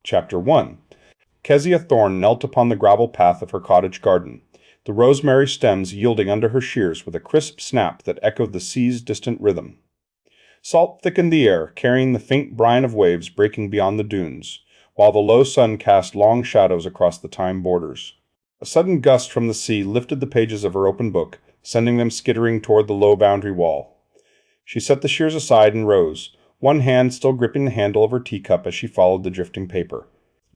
Chapter 1. Kezia Thorne knelt upon the gravel path of her cottage garden, the rosemary stems yielding under her shears with a crisp snap that echoed the sea's distant rhythm. Salt thickened the air, carrying the faint brine of waves breaking beyond the dunes, while the low sun cast long shadows across the time borders. A sudden gust from the sea lifted the pages of her open book, sending them skittering toward the low boundary wall. She set the shears aside and rose, one hand still gripping the handle of her teacup as she followed the drifting paper.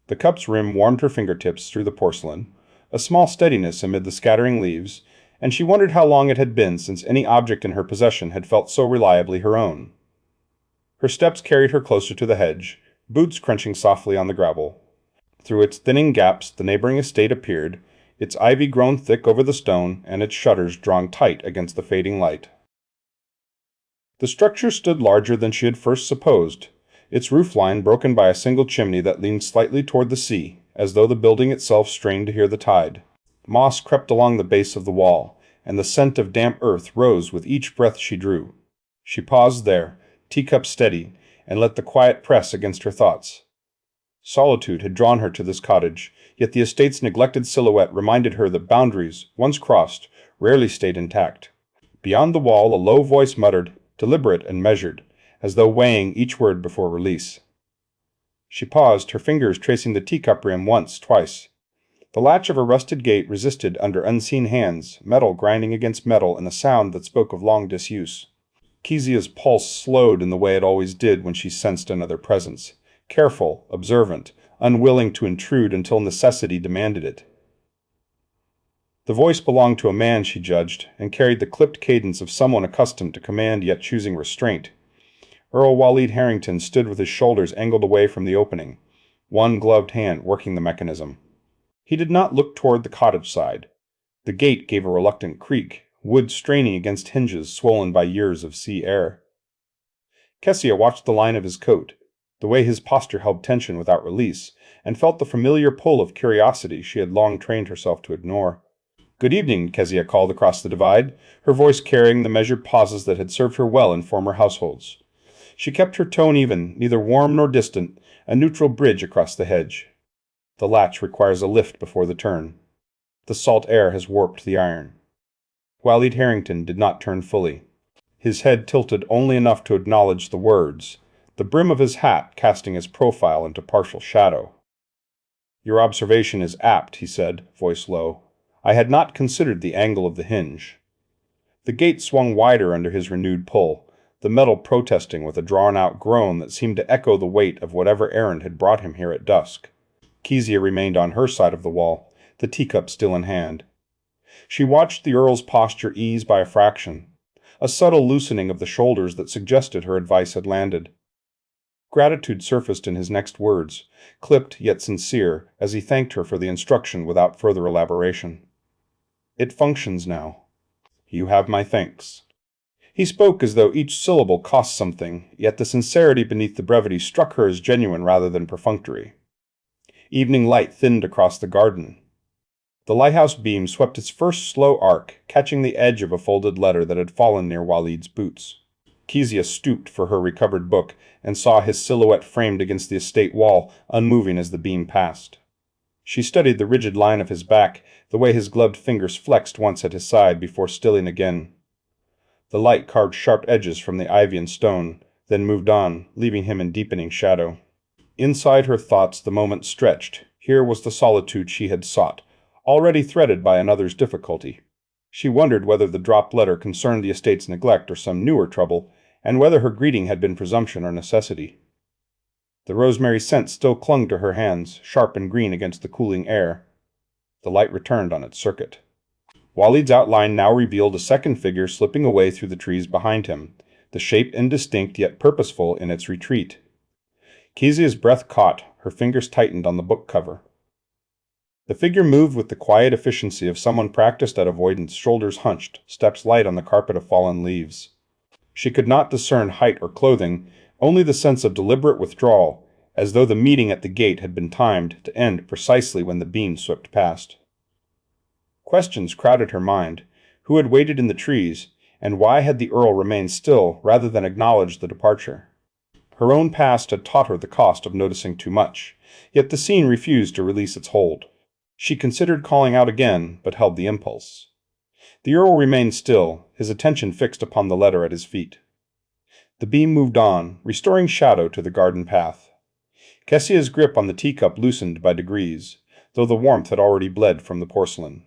The cup's rim warmed her fingertips through the porcelain, a small steadiness amid the scattering leaves, and she wondered how long it had been since any object in her possession had felt so reliably her own. Her steps carried her closer to the hedge, boots crunching softly on the gravel. Through its thinning gaps the neighboring estate appeared, its ivy grown thick over the stone and its shutters drawn tight against the fading light. The structure stood larger than she had first supposed, its roofline broken by a single chimney that leaned slightly toward the sea, as though the building itself strained to hear the tide. Moss crept along the base of the wall, and the scent of damp earth rose with each breath she drew. She paused there, teacup steady, and let the quiet press against her thoughts. Solitude had drawn her to this cottage, yet the estate's neglected silhouette reminded her that boundaries, once crossed, rarely stayed intact. Beyond the wall a low voice muttered, deliberate and measured, as though weighing each word before release. She paused, her fingers tracing the teacup rim once, twice. The latch of a rusted gate resisted under unseen hands, metal grinding against metal in a sound that spoke of long disuse. Kezia's pulse slowed in the way it always did when she sensed another presence, careful, observant, unwilling to intrude until necessity demanded it. The voice belonged to a man, she judged, and carried the clipped cadence of someone accustomed to command yet choosing restraint. Earl Waleed Harrington stood with his shoulders angled away from the opening, one gloved hand working the mechanism. He did not look toward the cottage side. The gate gave a reluctant creak, wood straining against hinges swollen by years of sea air. Kezia watched the line of his coat, the way his posture held tension without release, and felt the familiar pull of curiosity she had long trained herself to ignore. "Good evening," Kezia called across the divide, her voice carrying the measured pauses that had served her well in former households. She kept her tone even, neither warm nor distant, a neutral bridge across the hedge. The latch requires a lift before the turn. The salt air has warped the iron. Waleed Harrington did not turn fully. His head tilted only enough to acknowledge the words, the brim of his hat casting his profile into partial shadow. "Your observation is apt," he said, voice low. "I had not considered the angle of the hinge." The gate swung wider under his renewed pull, the metal protesting with a drawn-out groan that seemed to echo the weight of whatever errand had brought him here at dusk. Kezia remained on her side of the wall, the teacup still in hand. She watched the Earl's posture ease by a fraction, a subtle loosening of the shoulders that suggested her advice had landed. Gratitude surfaced in his next words, clipped yet sincere, as he thanked her for the instruction without further elaboration. "It functions now. You have my thanks." He spoke as though each syllable cost something, yet the sincerity beneath the brevity struck her as genuine rather than perfunctory. Evening light thinned across the garden. The lighthouse beam swept its first slow arc, catching the edge of a folded letter that had fallen near Waleed's boots. Kezia stooped for her recovered book and saw his silhouette framed against the estate wall, unmoving as the beam passed. She studied the rigid line of his back, the way his gloved fingers flexed once at his side before stilling again. The light carved sharp edges from the ivy and stone, then moved on, leaving him in deepening shadow. Inside her thoughts the moment stretched. Here was the solitude she had sought, already threaded by another's difficulty. She wondered whether the dropped letter concerned the estate's neglect or some newer trouble, and whether her greeting had been presumption or necessity. The rosemary scent still clung to her hands, sharp and green against the cooling air. The light returned on its circuit. Waleed's outline now revealed a second figure slipping away through the trees behind him, the shape indistinct yet purposeful in its retreat. Kezia's breath caught, her fingers tightened on the book cover. The figure moved with the quiet efficiency of someone practiced at avoidance, shoulders hunched, steps light on the carpet of fallen leaves. She could not discern height or clothing, only the sense of deliberate withdrawal, as though the meeting at the gate had been timed to end precisely when the beam swept past. Questions crowded her mind. Who had waited in the trees, and why had the Earl remained still rather than acknowledge the departure? Her own past had taught her the cost of noticing too much, yet the scene refused to release its hold. She considered calling out again, but held the impulse. The Earl remained still, his attention fixed upon the letter at his feet. The beam moved on, restoring shadow to the garden path. Kessia's grip on the teacup loosened by degrees, though the warmth had already bled from the porcelain.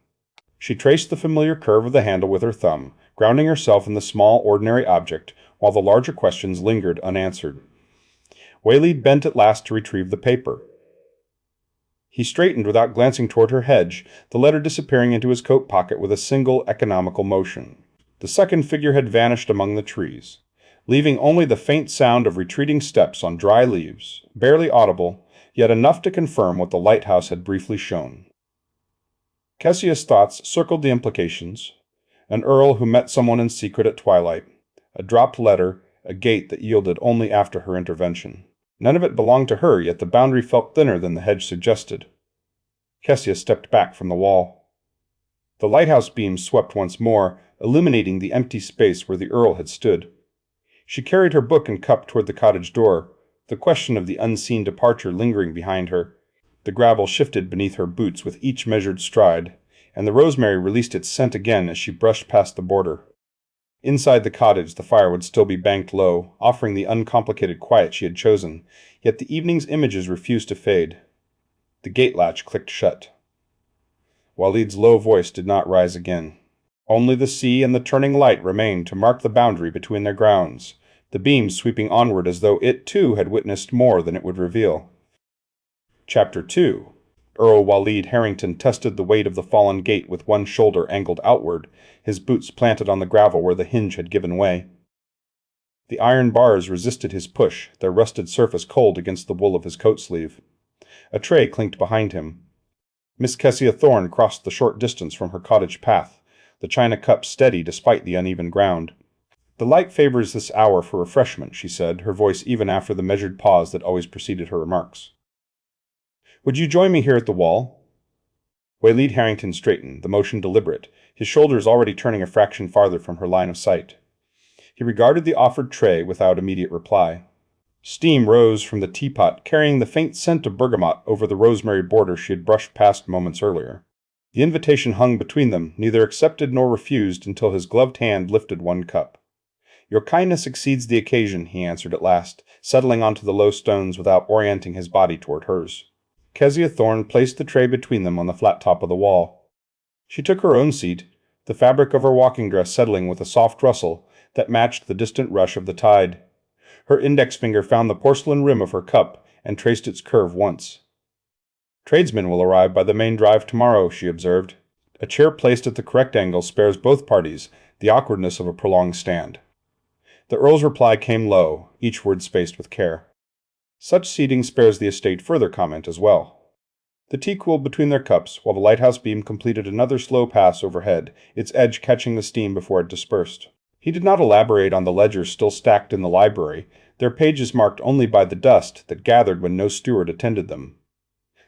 She traced the familiar curve of the handle with her thumb, grounding herself in the small, ordinary object, while the larger questions lingered unanswered. Waleed bent at last to retrieve the paper. He straightened without glancing toward her hedge, the letter disappearing into his coat pocket with a single economical motion. The second figure had vanished among the trees, leaving only the faint sound of retreating steps on dry leaves, barely audible, yet enough to confirm what the lighthouse had briefly shown. Kessia's thoughts circled the implications: an earl who met someone in secret at twilight, a dropped letter, a gate that yielded only after her intervention. None of it belonged to her, yet the boundary felt thinner than the hedge suggested. Kessia stepped back from the wall. The lighthouse beam swept once more, illuminating the empty space where the earl had stood. She carried her book and cup toward the cottage door, the question of the unseen departure lingering behind her. The gravel shifted beneath her boots with each measured stride, and the rosemary released its scent again as she brushed past the border. Inside the cottage, the fire would still be banked low, offering the uncomplicated quiet she had chosen, yet the evening's images refused to fade. The gate latch clicked shut. Waleed's low voice did not rise again. Only the sea and the turning light remained to mark the boundary between their grounds, the beam sweeping onward as though it too had witnessed more than it would reveal. Chapter 2. Earl Waleed Harrington tested the weight of the fallen gate with one shoulder angled outward, his boots planted on the gravel where the hinge had given way. The iron bars resisted his push, their rusted surface cold against the wool of his coat sleeve. A tray clinked behind him. Miss Clara Thorne crossed the short distance from her cottage path, the china cup steady despite the uneven ground. "The light favors this hour for refreshment," she said, her voice even after the measured pause that always preceded her remarks. "Would you join me here at the wall?" Waleed Harrington straightened, the motion deliberate, his shoulders already turning a fraction farther from her line of sight. He regarded the offered tray without immediate reply. Steam rose from the teapot, carrying the faint scent of bergamot over the rosemary border she had brushed past moments earlier. The invitation hung between them, neither accepted nor refused until his gloved hand lifted one cup. "Your kindness exceeds the occasion," he answered at last, settling onto the low stones without orienting his body toward hers. Clara Thorne placed the tray between them on the flat top of the wall. She took her own seat, the fabric of her walking dress settling with a soft rustle that matched the distant rush of the tide. Her index finger found the porcelain rim of her cup and traced its curve once. "Tradesmen will arrive by the main drive tomorrow," she observed. "A chair placed at the correct angle spares both parties the awkwardness of a prolonged stand." The Earl's reply came low, each word spaced with care. "Such seating spares the estate further comment as well." The tea cooled between their cups, while the lighthouse beam completed another slow pass overhead, its edge catching the steam before it dispersed. He did not elaborate on the ledgers still stacked in the library, their pages marked only by the dust that gathered when no steward attended them.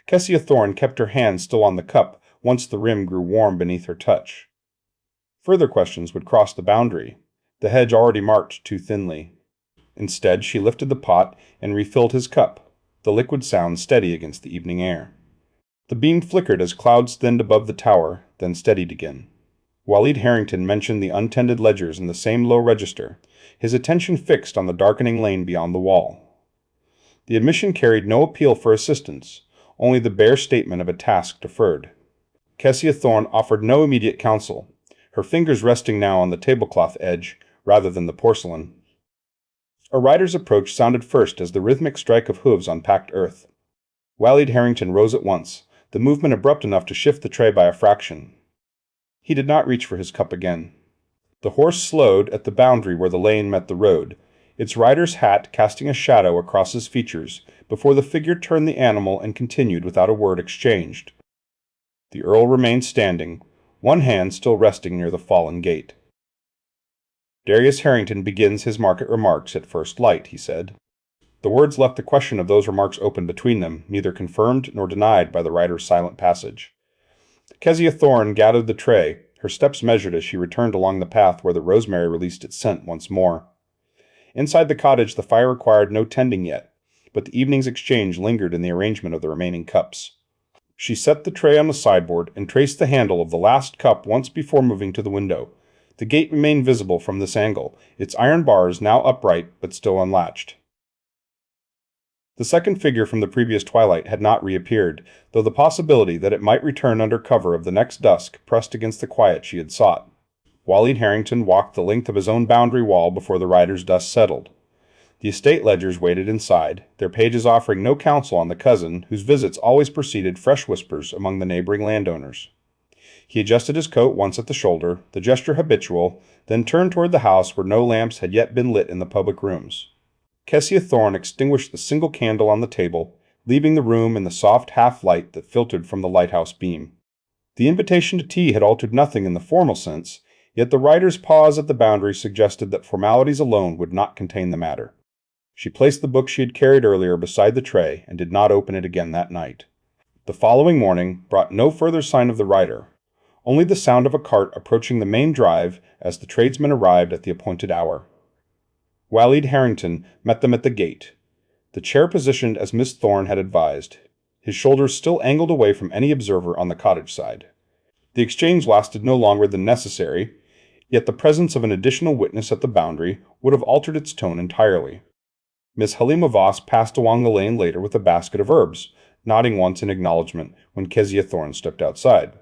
Clara Thorne kept her hand still on the cup once the rim grew warm beneath her touch. Further questions would cross the boundary, the hedge already marked too thinly. Instead, she lifted the pot and refilled his cup, the liquid sound steady against the evening air. The beam flickered as clouds thinned above the tower, then steadied again. Waleed Harrington mentioned the untended ledgers in the same low register, his attention fixed on the darkening lane beyond the wall. The admission carried no appeal for assistance, only the bare statement of a task deferred. Clara Thorne offered no immediate counsel, her fingers resting now on the tablecloth edge rather than the porcelain. A rider's approach sounded first as the rhythmic strike of hooves on packed earth. Waleed Harrington rose at once, the movement abrupt enough to shift the tray by a fraction. He did not reach for his cup again. The horse slowed at the boundary where the lane met the road, its rider's hat casting a shadow across his features before the figure turned the animal and continued without a word exchanged. The Earl remained standing, one hand still resting near the fallen gate. "Darius Harrington begins his market remarks at first light," he said. The words left the question of those remarks open between them, neither confirmed nor denied by the rider's silent passage. Clara Thorne gathered the tray, her steps measured as she returned along the path where the rosemary released its scent once more. Inside the cottage, the fire required no tending yet, but the evening's exchange lingered in the arrangement of the remaining cups. She set the tray on the sideboard and traced the handle of the last cup once before moving to the window. The gate remained visible from this angle, its iron bars now upright but still unlatched. The second figure from the previous twilight had not reappeared, though the possibility that it might return under cover of the next dusk pressed against the quiet she had sought. Waleed Harrington walked the length of his own boundary wall before the rider's dust settled. The estate ledgers waited inside, their pages offering no counsel on the cousin whose visits always preceded fresh whispers among the neighboring landowners. He adjusted his coat once at the shoulder, the gesture habitual, then turned toward the house where no lamps had yet been lit in the public rooms. Kezia Thorne extinguished the single candle on the table, leaving the room in the soft half-light that filtered from the lighthouse beam. The invitation to tea had altered nothing in the formal sense, yet the writer's pause at the boundary suggested that formalities alone would not contain the matter. She placed the book she had carried earlier beside the tray and did not open it again that night. The following morning brought no further sign of the writer, only the sound of a cart approaching the main drive as the tradesmen arrived at the appointed hour. Waleed Harrington met them at the gate, the chair positioned as Miss Thorne had advised, his shoulders still angled away from any observer on the cottage side. The exchange lasted no longer than necessary, yet the presence of an additional witness at the boundary would have altered its tone entirely. Miss Halima Voss passed along the lane later with a basket of herbs, nodding once in acknowledgement when Kezia Thorne stepped outside.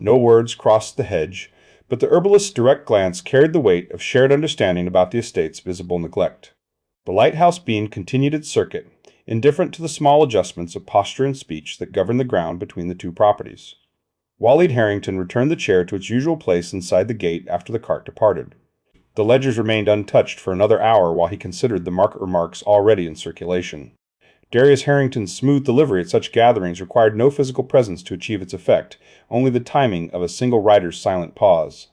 No words crossed the hedge, but the herbalist's direct glance carried the weight of shared understanding about the estate's visible neglect. The lighthouse beam continued its circuit, indifferent to the small adjustments of posture and speech that governed the ground between the two properties. Waleed Harrington returned the chair to its usual place inside the gate after the cart departed. The ledgers remained untouched for another hour while he considered the market remarks already in circulation. Darius Harrington's smooth delivery at such gatherings required no physical presence to achieve its effect, only the timing of a single writer's silent pause.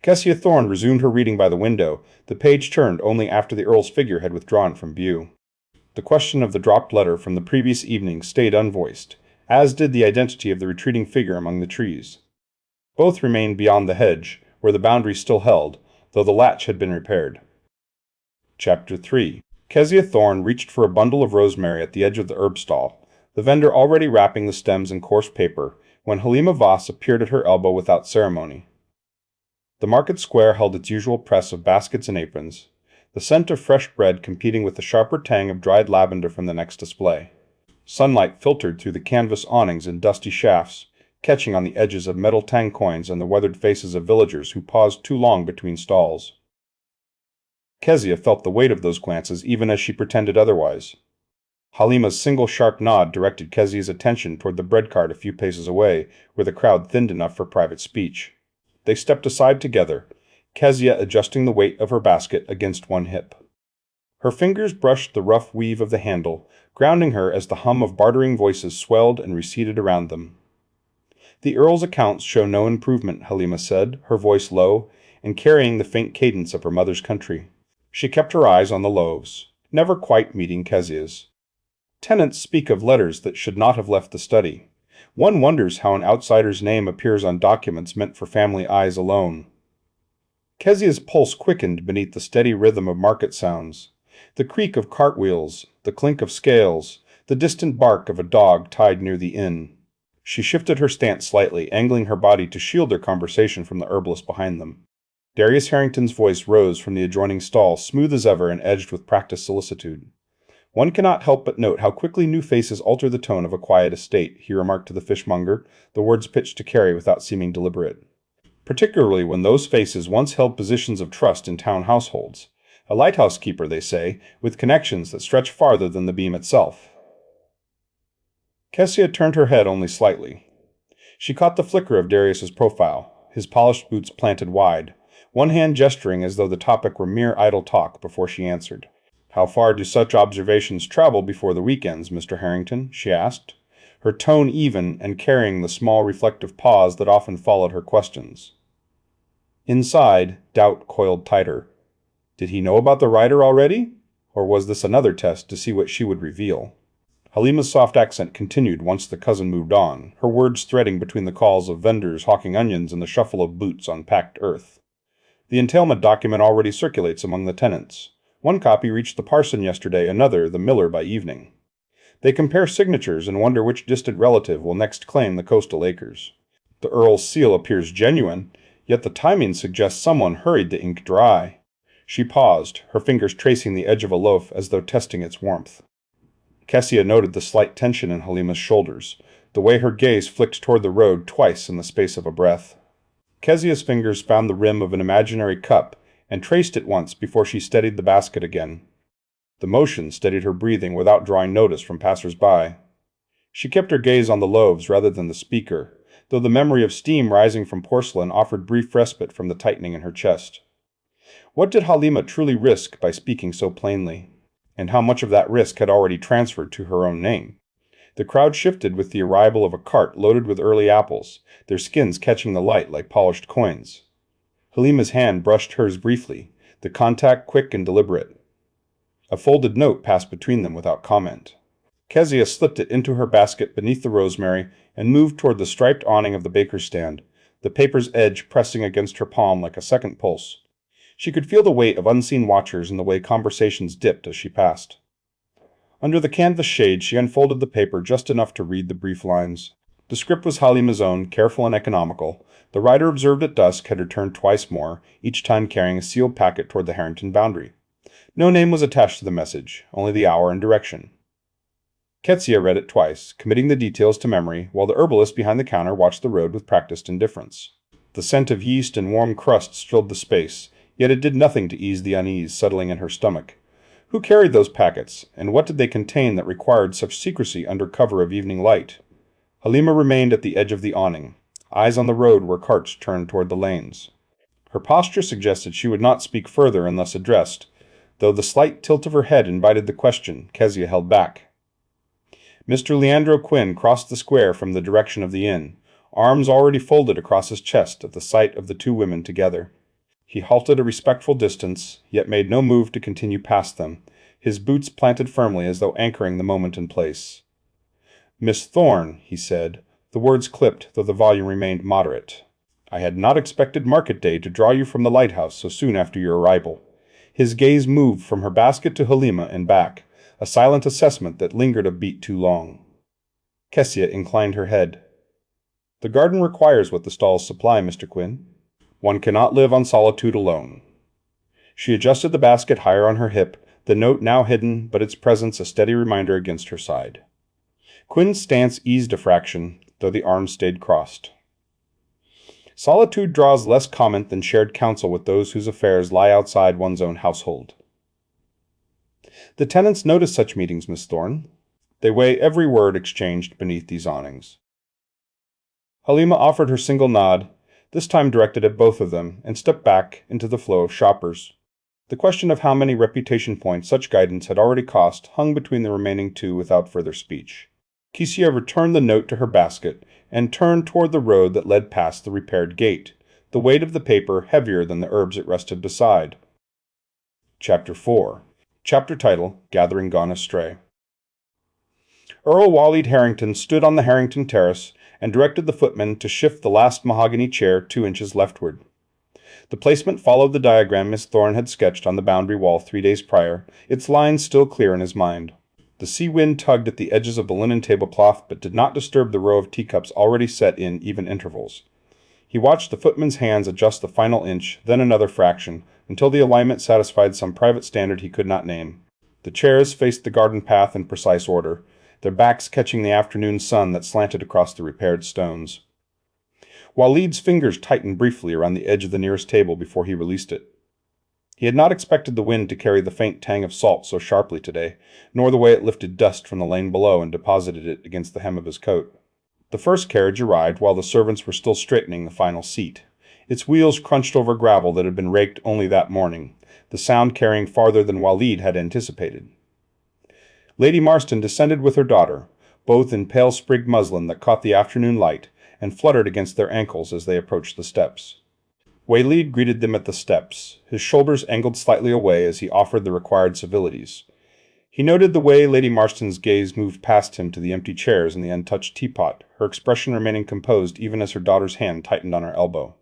Kezia Thorne resumed her reading by the window, the page turned only after the Earl's figure had withdrawn from view. The question of the dropped letter from the previous evening stayed unvoiced, as did the identity of the retreating figure among the trees. Both remained beyond the hedge, where the boundary still held, though the latch had been repaired. Chapter 3. Kezia Thorne reached for a bundle of rosemary at the edge of the herb stall, the vendor already wrapping the stems in coarse paper, when Halima Voss appeared at her elbow without ceremony. The market square held its usual press of baskets and aprons, the scent of fresh bread competing with the sharper tang of dried lavender from the next display. Sunlight filtered through the canvas awnings in dusty shafts, catching on the edges of metal tang coins and the weathered faces of villagers who paused too long between stalls. Kezia felt the weight of those glances even as she pretended otherwise. Halima's single sharp nod directed Kezia's attention toward the bread cart a few paces away, where the crowd thinned enough for private speech. They stepped aside together, Kezia adjusting the weight of her basket against one hip. Her fingers brushed the rough weave of the handle, grounding her as the hum of bartering voices swelled and receded around them. "The Earl's accounts show no improvement," Halima said, her voice low, and carrying the faint cadence of her mother's country. She kept her eyes on the loaves, never quite meeting Kezia's. Tenants speak of letters that should not have left the study. One wonders how an outsider's name appears on documents meant for family eyes alone. Kezia's pulse quickened beneath the steady rhythm of market sounds. The creak of cartwheels, the clink of scales, the distant bark of a dog tied near the inn. She shifted her stance slightly, angling her body to shield their conversation from the herbalist behind them. Darius Harrington's voice rose from the adjoining stall, smooth as ever and edged with practiced solicitude. "One cannot help but note how quickly new faces alter the tone of a quiet estate," he remarked to the fishmonger, the words pitched to Carrie without seeming deliberate. "Particularly when those faces once held positions of trust in town households. A lighthouse keeper, they say, with connections that stretch farther than the beam itself." Kezia turned her head only slightly. She caught the flicker of Darius's profile, his polished boots planted wide, one hand gesturing as though the topic were mere idle talk before she answered. "How far do such observations travel before the weekends, Mr. Harrington?" she asked, her tone even and carrying the small reflective pause that often followed her questions. Inside, doubt coiled tighter. Did he know about the writer already? Or was this another test to see what she would reveal? Halima's soft accent continued once the cousin moved on, her words threading between the calls of vendors hawking onions and the shuffle of boots on packed earth. The entailment document already circulates among the tenants. One copy reached the parson yesterday, another the miller by evening. They compare signatures and wonder which distant relative will next claim the coastal acres. The Earl's seal appears genuine, yet the timing suggests someone hurried the ink dry. She paused, her fingers tracing the edge of a loaf as though testing its warmth. Kessia noted the slight tension in Halima's shoulders, the way her gaze flicked toward the road twice in the space of a breath. Kessia's fingers found the rim of an imaginary cup and traced it once before she steadied the basket again. The motion steadied her breathing without drawing notice from passers-by. She kept her gaze on the loaves rather than the speaker, though the memory of steam rising from porcelain offered brief respite from the tightening in her chest. What did Halima truly risk by speaking so plainly? And how much of that risk had already transferred to her own name? The crowd shifted with the arrival of a cart loaded with early apples, their skins catching the light like polished coins. Halima's hand brushed hers briefly, the contact quick and deliberate. A folded note passed between them without comment. Kessia slipped it into her basket beneath the rosemary and moved toward the striped awning of the baker's stand, the paper's edge pressing against her palm like a second pulse. She could feel the weight of unseen watchers in the way conversations dipped as she passed. Under the canvas shade, she unfolded the paper just enough to read the brief lines. The script was Halima's own, careful and economical. The writer observed at dusk had returned twice more, each time carrying a sealed packet toward the Harrington boundary. No name was attached to the message, only the hour and direction. Kessia read it twice, committing the details to memory, while the herbalist behind the counter watched the road with practiced indifference. The scent of yeast and warm crusts filled the space, yet it did nothing to ease the unease settling in her stomach. Who carried those packets, and what did they contain that required such secrecy under cover of evening light? Halima remained at the edge of the awning, eyes on the road where carts turned toward the lanes. Her posture suggested she would not speak further unless addressed, though the slight tilt of her head invited the question Kessia held back. Mr. Leandro Quinn crossed the square from the direction of the inn, arms already folded across his chest at the sight of the two women together. He halted a respectful distance, yet made no move to continue past them, his boots planted firmly as though anchoring the moment in place. "Miss Thorne," he said, the words clipped, though the volume remained moderate. "I had not expected market day to draw you from the lighthouse so soon after your arrival." His gaze moved from her basket to Halima and back, a silent assessment that lingered a beat too long. Kessia inclined her head. "The garden requires what the stalls supply, Mr. Quinn. One cannot live on solitude alone." She adjusted the basket higher on her hip, the note now hidden, but its presence a steady reminder against her side. Quinn's stance eased a fraction, though the arms stayed crossed. Solitude draws less comment than shared counsel with those whose affairs lie outside one's own household. The tenants notice such meetings, Miss Thorne. They weigh every word exchanged beneath these awnings. Halima offered her single nod, this time directed at both of them, and stepped back into the flow of shoppers. The question of how many reputation points such guidance had already cost hung between the remaining two without further speech. Kessia returned the note to her basket and turned toward the road that led past the repaired gate, the weight of the paper heavier than the herbs it rested beside. Chapter 4. Chapter title, Gathering Gone Astray. Earl Waleed Harrington stood on the Harrington terrace and directed the footman to shift the last mahogany chair 2 inches leftward. The placement followed the diagram Miss Thorne had sketched on the boundary wall 3 days prior, its lines still clear in his mind. The sea wind tugged at the edges of the linen tablecloth, but did not disturb the row of teacups already set in even intervals. He watched the footman's hands adjust the final inch, then another fraction, until the alignment satisfied some private standard he could not name. The chairs faced the garden path in precise order, their backs catching the afternoon sun that slanted across the repaired stones. Waleed's fingers tightened briefly around the edge of the nearest table before he released it. He had not expected the wind to carry the faint tang of salt so sharply today, nor the way it lifted dust from the lane below and deposited it against the hem of his coat. The first carriage arrived while the servants were still straightening the final seat. Its wheels crunched over gravel that had been raked only that morning, the sound carrying farther than Waleed had anticipated. Lady Marston descended with her daughter, both in pale sprigged muslin that caught the afternoon light and fluttered against their ankles as they approached the steps. Waleed greeted them at the steps, his shoulders angled slightly away as he offered the required civilities. He noted the way Lady Marston's gaze moved past him to the empty chairs and the untouched teapot, her expression remaining composed even as her daughter's hand tightened on her elbow.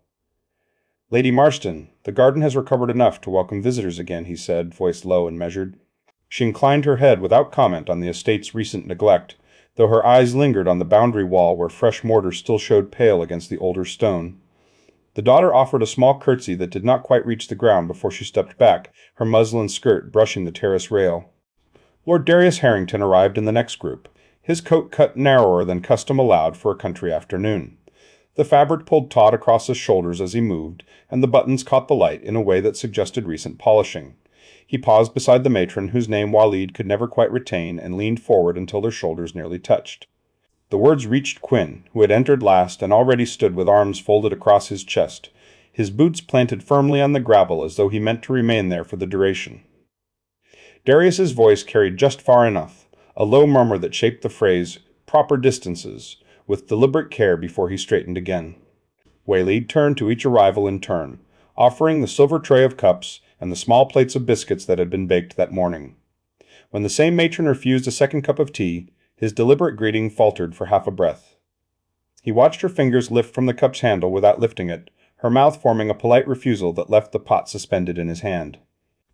"Lady Marston, the garden has recovered enough to welcome visitors again," he said, voice low and measured. She inclined her head without comment on the estate's recent neglect, though her eyes lingered on the boundary wall where fresh mortar still showed pale against the older stone. The daughter offered a small curtsy that did not quite reach the ground before she stepped back, her muslin skirt brushing the terrace rail. Lord Darius Harrington arrived in the next group, his coat cut narrower than custom allowed for a country afternoon. The fabric pulled taut across his shoulders as he moved, and the buttons caught the light in a way that suggested recent polishing. He paused beside the matron whose name Walid could never quite retain and leaned forward until their shoulders nearly touched. The words reached Quinn, who had entered last and already stood with arms folded across his chest, his boots planted firmly on the gravel as though he meant to remain there for the duration. Darius's voice carried just far enough, a low murmur that shaped the phrase, "proper distances," with deliberate care before he straightened again. Walid turned to each arrival in turn, offering the silver tray of cups and the small plates of biscuits that had been baked that morning. When the same matron refused a second cup of tea, his deliberate greeting faltered for half a breath. He watched her fingers lift from the cup's handle without lifting it, her mouth forming a polite refusal that left the pot suspended in his hand.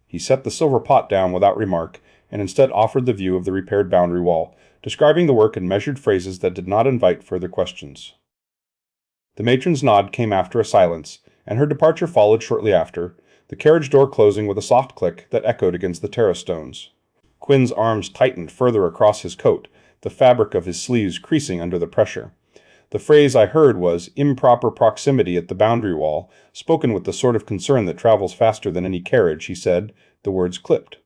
He set the silver pot down without remark, and instead offered the view of the repaired boundary wall, describing the work in measured phrases that did not invite further questions. The matron's nod came after a silence, and her departure followed shortly after, the carriage door closing with a soft click that echoed against the terrace stones. Quinn's arms tightened further across his coat, the fabric of his sleeves creasing under the pressure. The phrase I heard was "improper proximity at the boundary wall," spoken with the sort of concern that travels faster than any carriage, he said, the words clipped.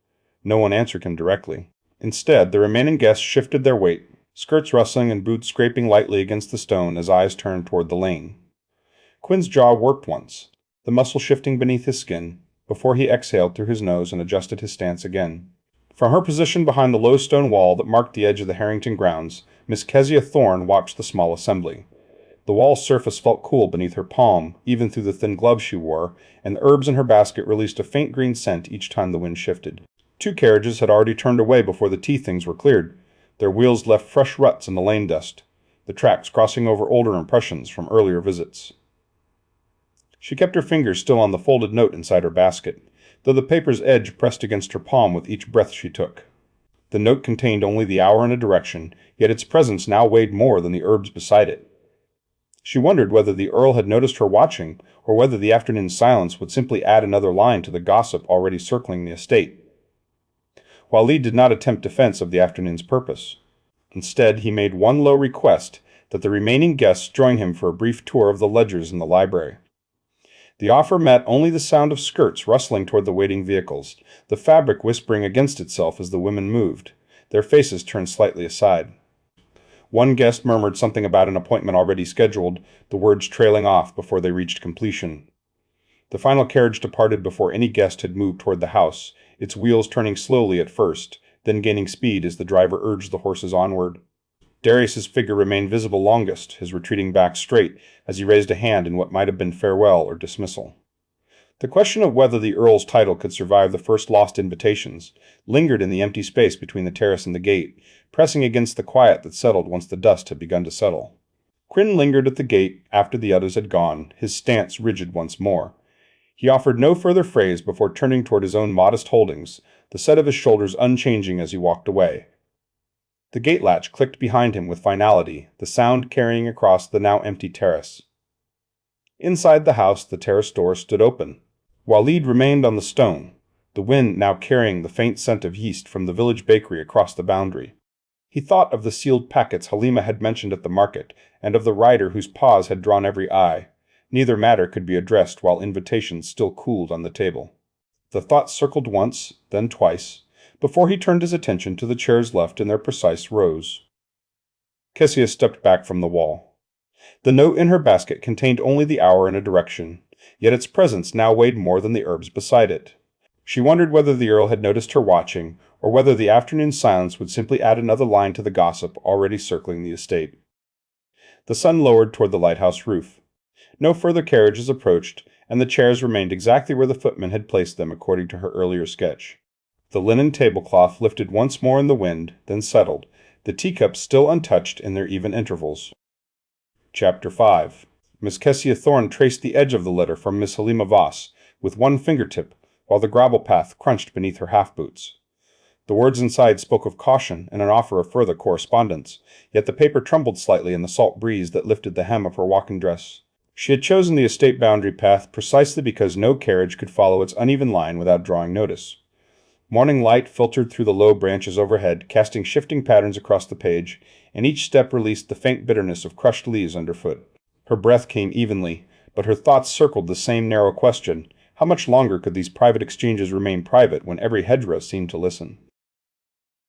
No one answered him directly. Instead, the remaining guests shifted their weight, skirts rustling and boots scraping lightly against the stone as eyes turned toward the lane. Quinn's jaw worked once, the muscle shifting beneath his skin, before he exhaled through his nose and adjusted his stance again. From her position behind the low stone wall that marked the edge of the Harrington grounds, Miss Kezia Thorne watched the small assembly. The wall's surface felt cool beneath her palm, even through the thin gloves she wore, and the herbs in her basket released a faint green scent each time the wind shifted. 2 carriages had already turned away before the tea things were cleared. Their wheels left fresh ruts in the lane dust, the tracks crossing over older impressions from earlier visits. She kept her fingers still on the folded note inside her basket, though the paper's edge pressed against her palm with each breath she took. The note contained only the hour and a direction, yet its presence now weighed more than the herbs beside it. She wondered whether the Earl had noticed her watching, or whether the afternoon silence would simply add another line to the gossip already circling the estate. Walid did not attempt defense of the afternoon's purpose. Instead, he made one low request that the remaining guests join him for a brief tour of the ledgers in the library. The offer met only the sound of skirts rustling toward the waiting vehicles, the fabric whispering against itself as the women moved, their faces turned slightly aside. One guest murmured something about an appointment already scheduled, the words trailing off before they reached completion. The final carriage departed before any guest had moved toward the house, its wheels turning slowly at first, then gaining speed as the driver urged the horses onward. Darius's figure remained visible longest, his retreating back straight, as he raised a hand in what might have been farewell or dismissal. The question of whether the Earl's title could survive the first lost invitations lingered in the empty space between the terrace and the gate, pressing against the quiet that settled once the dust had begun to settle. Quinn lingered at the gate after the others had gone, his stance rigid once more. He offered no further phrase before turning toward his own modest holdings, the set of his shoulders unchanging as he walked away. The gate latch clicked behind him with finality, the sound carrying across the now empty terrace. Inside the house, the terrace door stood open. Walid remained on the stone, the wind now carrying the faint scent of yeast from the village bakery across the boundary. He thought of the sealed packets Halima had mentioned at the market, and of the rider whose paws had drawn every eye. Neither matter could be addressed while invitations still cooled on the table. The thought circled once, then twice, before he turned his attention to the chairs left in their precise rows. Kezia stepped back from the wall. The note in her basket contained only the hour and a direction, yet its presence now weighed more than the herbs beside it. She wondered whether the Earl had noticed her watching, or whether the afternoon silence would simply add another line to the gossip already circling the estate. The sun lowered toward the lighthouse roof. No further carriages approached, and the chairs remained exactly where the footman had placed them according to her earlier sketch. The linen tablecloth lifted once more in the wind, then settled, the teacups still untouched in their even intervals. Chapter 5. Miss Kezia Thorne traced the edge of the letter from Miss Halima Voss with one fingertip, while the gravel path crunched beneath her half-boots. The words inside spoke of caution and an offer of further correspondence, yet the paper trembled slightly in the salt breeze that lifted the hem of her walking dress. She had chosen the estate boundary path precisely because no carriage could follow its uneven line without drawing notice. Morning light filtered through the low branches overhead, casting shifting patterns across the page, and each step released the faint bitterness of crushed leaves underfoot. Her breath came evenly, but her thoughts circled the same narrow question: how much longer could these private exchanges remain private when every hedgerow seemed to listen?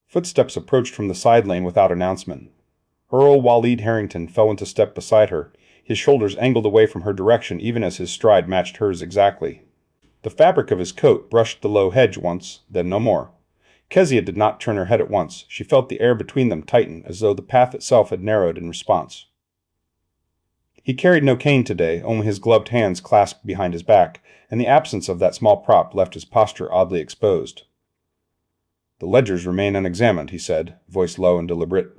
Footsteps approached from the side lane without announcement. Earl Waleed Harrington fell into step beside her, his shoulders angled away from her direction even as his stride matched hers exactly. The fabric of his coat brushed the low hedge once, then no more. Kezia did not turn her head at once. She felt the air between them tighten, as though the path itself had narrowed in response. He carried no cane today, only his gloved hands clasped behind his back, and the absence of that small prop left his posture oddly exposed. "The ledgers remain unexamined," he said, voice low and deliberate.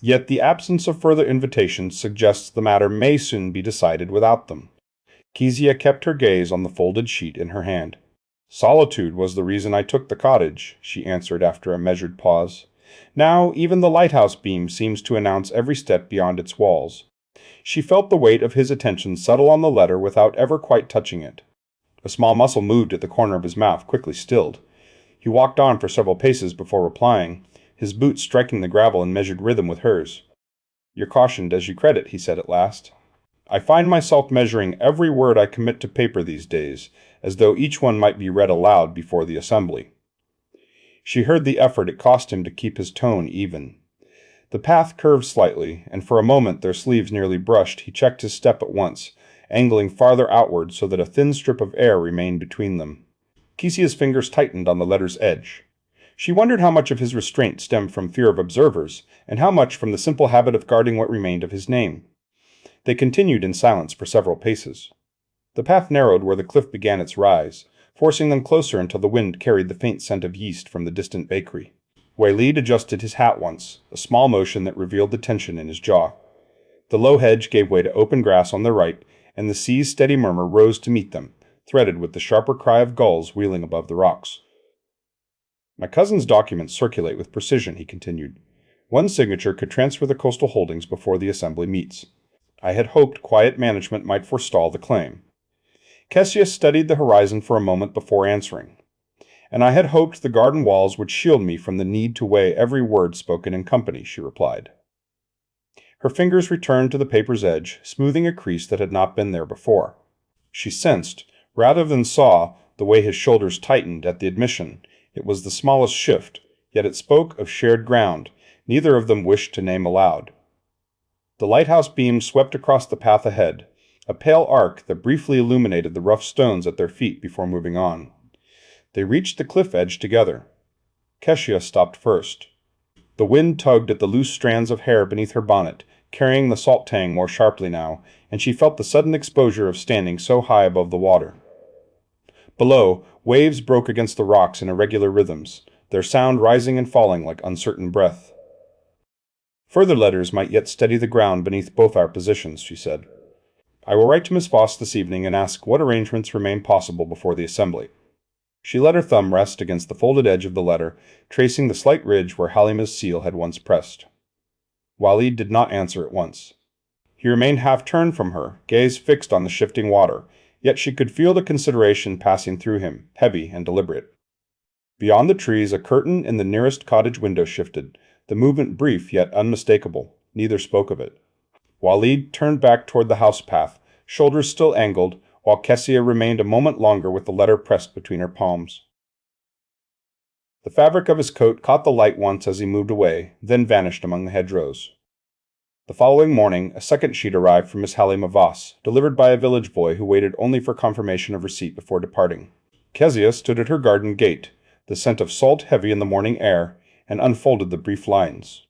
"Yet the absence of further invitations suggests the matter may soon be decided without them." Kezia kept her gaze on the folded sheet in her hand. "Solitude was the reason I took the cottage," she answered after a measured pause. "Now even the lighthouse beam seems to announce every step beyond its walls." She felt the weight of his attention settle on the letter without ever quite touching it. A small muscle moved at the corner of his mouth, quickly stilled. He walked on for several paces before replying, his boots striking the gravel in measured rhythm with hers. "You're cautioned as you credit," he said at last. "I find myself measuring every word I commit to paper these days, as though each one might be read aloud before the assembly." She heard the effort it cost him to keep his tone even. The path curved slightly, and for a moment their sleeves nearly brushed. He checked his step at once, angling farther outward so that a thin strip of air remained between them. Kezia's fingers tightened on the letter's edge. She wondered how much of his restraint stemmed from fear of observers, and how much from the simple habit of guarding what remained of his name. They continued in silence for several paces. The path narrowed where the cliff began its rise, forcing them closer until the wind carried the faint scent of yeast from the distant bakery. Waleed adjusted his hat once, a small motion that revealed the tension in his jaw. The low hedge gave way to open grass on their right, and the sea's steady murmur rose to meet them, threaded with the sharper cry of gulls wheeling above the rocks. "My cousin's documents circulate with precision," he continued. "One signature could transfer the coastal holdings before the assembly meets. I had hoped quiet management might forestall the claim." Kezia studied the horizon for a moment before answering. "And I had hoped the garden walls would shield me from the need to weigh every word spoken in company," she replied. Her fingers returned to the paper's edge, smoothing a crease that had not been there before. She sensed, rather than saw, the way his shoulders tightened at the admission. It was the smallest shift, yet it spoke of shared ground neither of them wished to name aloud. The lighthouse beam swept across the path ahead, a pale arc that briefly illuminated the rough stones at their feet before moving on. They reached the cliff edge together. Kezia stopped first. The wind tugged at the loose strands of hair beneath her bonnet, carrying the salt tang more sharply now, and she felt the sudden exposure of standing so high above the water. Below, waves broke against the rocks in irregular rhythms, their sound rising and falling like uncertain breath. "Further letters might yet steady the ground beneath both our positions," she said. "I will write to Miss Voss this evening and ask what arrangements remain possible before the assembly." She let her thumb rest against the folded edge of the letter, tracing the slight ridge where Halima's seal had once pressed. Waleed did not answer at once. He remained half-turned from her, gaze fixed on the shifting water, yet she could feel the consideration passing through him, heavy and deliberate. Beyond the trees a curtain in the nearest cottage window shifted, the movement brief yet unmistakable. Neither spoke of it. Waleed turned back toward the house path, shoulders still angled, while Kezia remained a moment longer with the letter pressed between her palms. The fabric of his coat caught the light once as he moved away, then vanished among the hedgerows. The following morning, a second sheet arrived from Miss Halima Voss, delivered by a village boy who waited only for confirmation of receipt before departing. Kezia stood at her garden gate, the scent of salt heavy in the morning air, and unfolded the brief lines.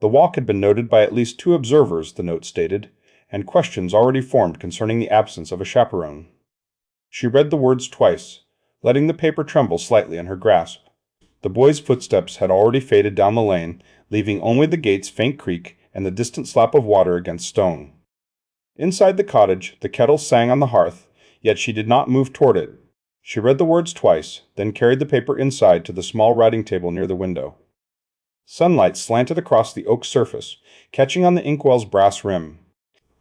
The walk had been noted by at least 2 observers, the note stated, and questions already formed concerning the absence of a chaperone. She read the words twice, letting the paper tremble slightly in her grasp. The boy's footsteps had already faded down the lane, leaving only the gate's faint creak and the distant slap of water against stone. Inside the cottage, the kettle sang on the hearth, yet she did not move toward it. She read the words twice, then carried the paper inside to the small writing table near the window. Sunlight slanted across the oak surface, catching on the inkwell's brass rim.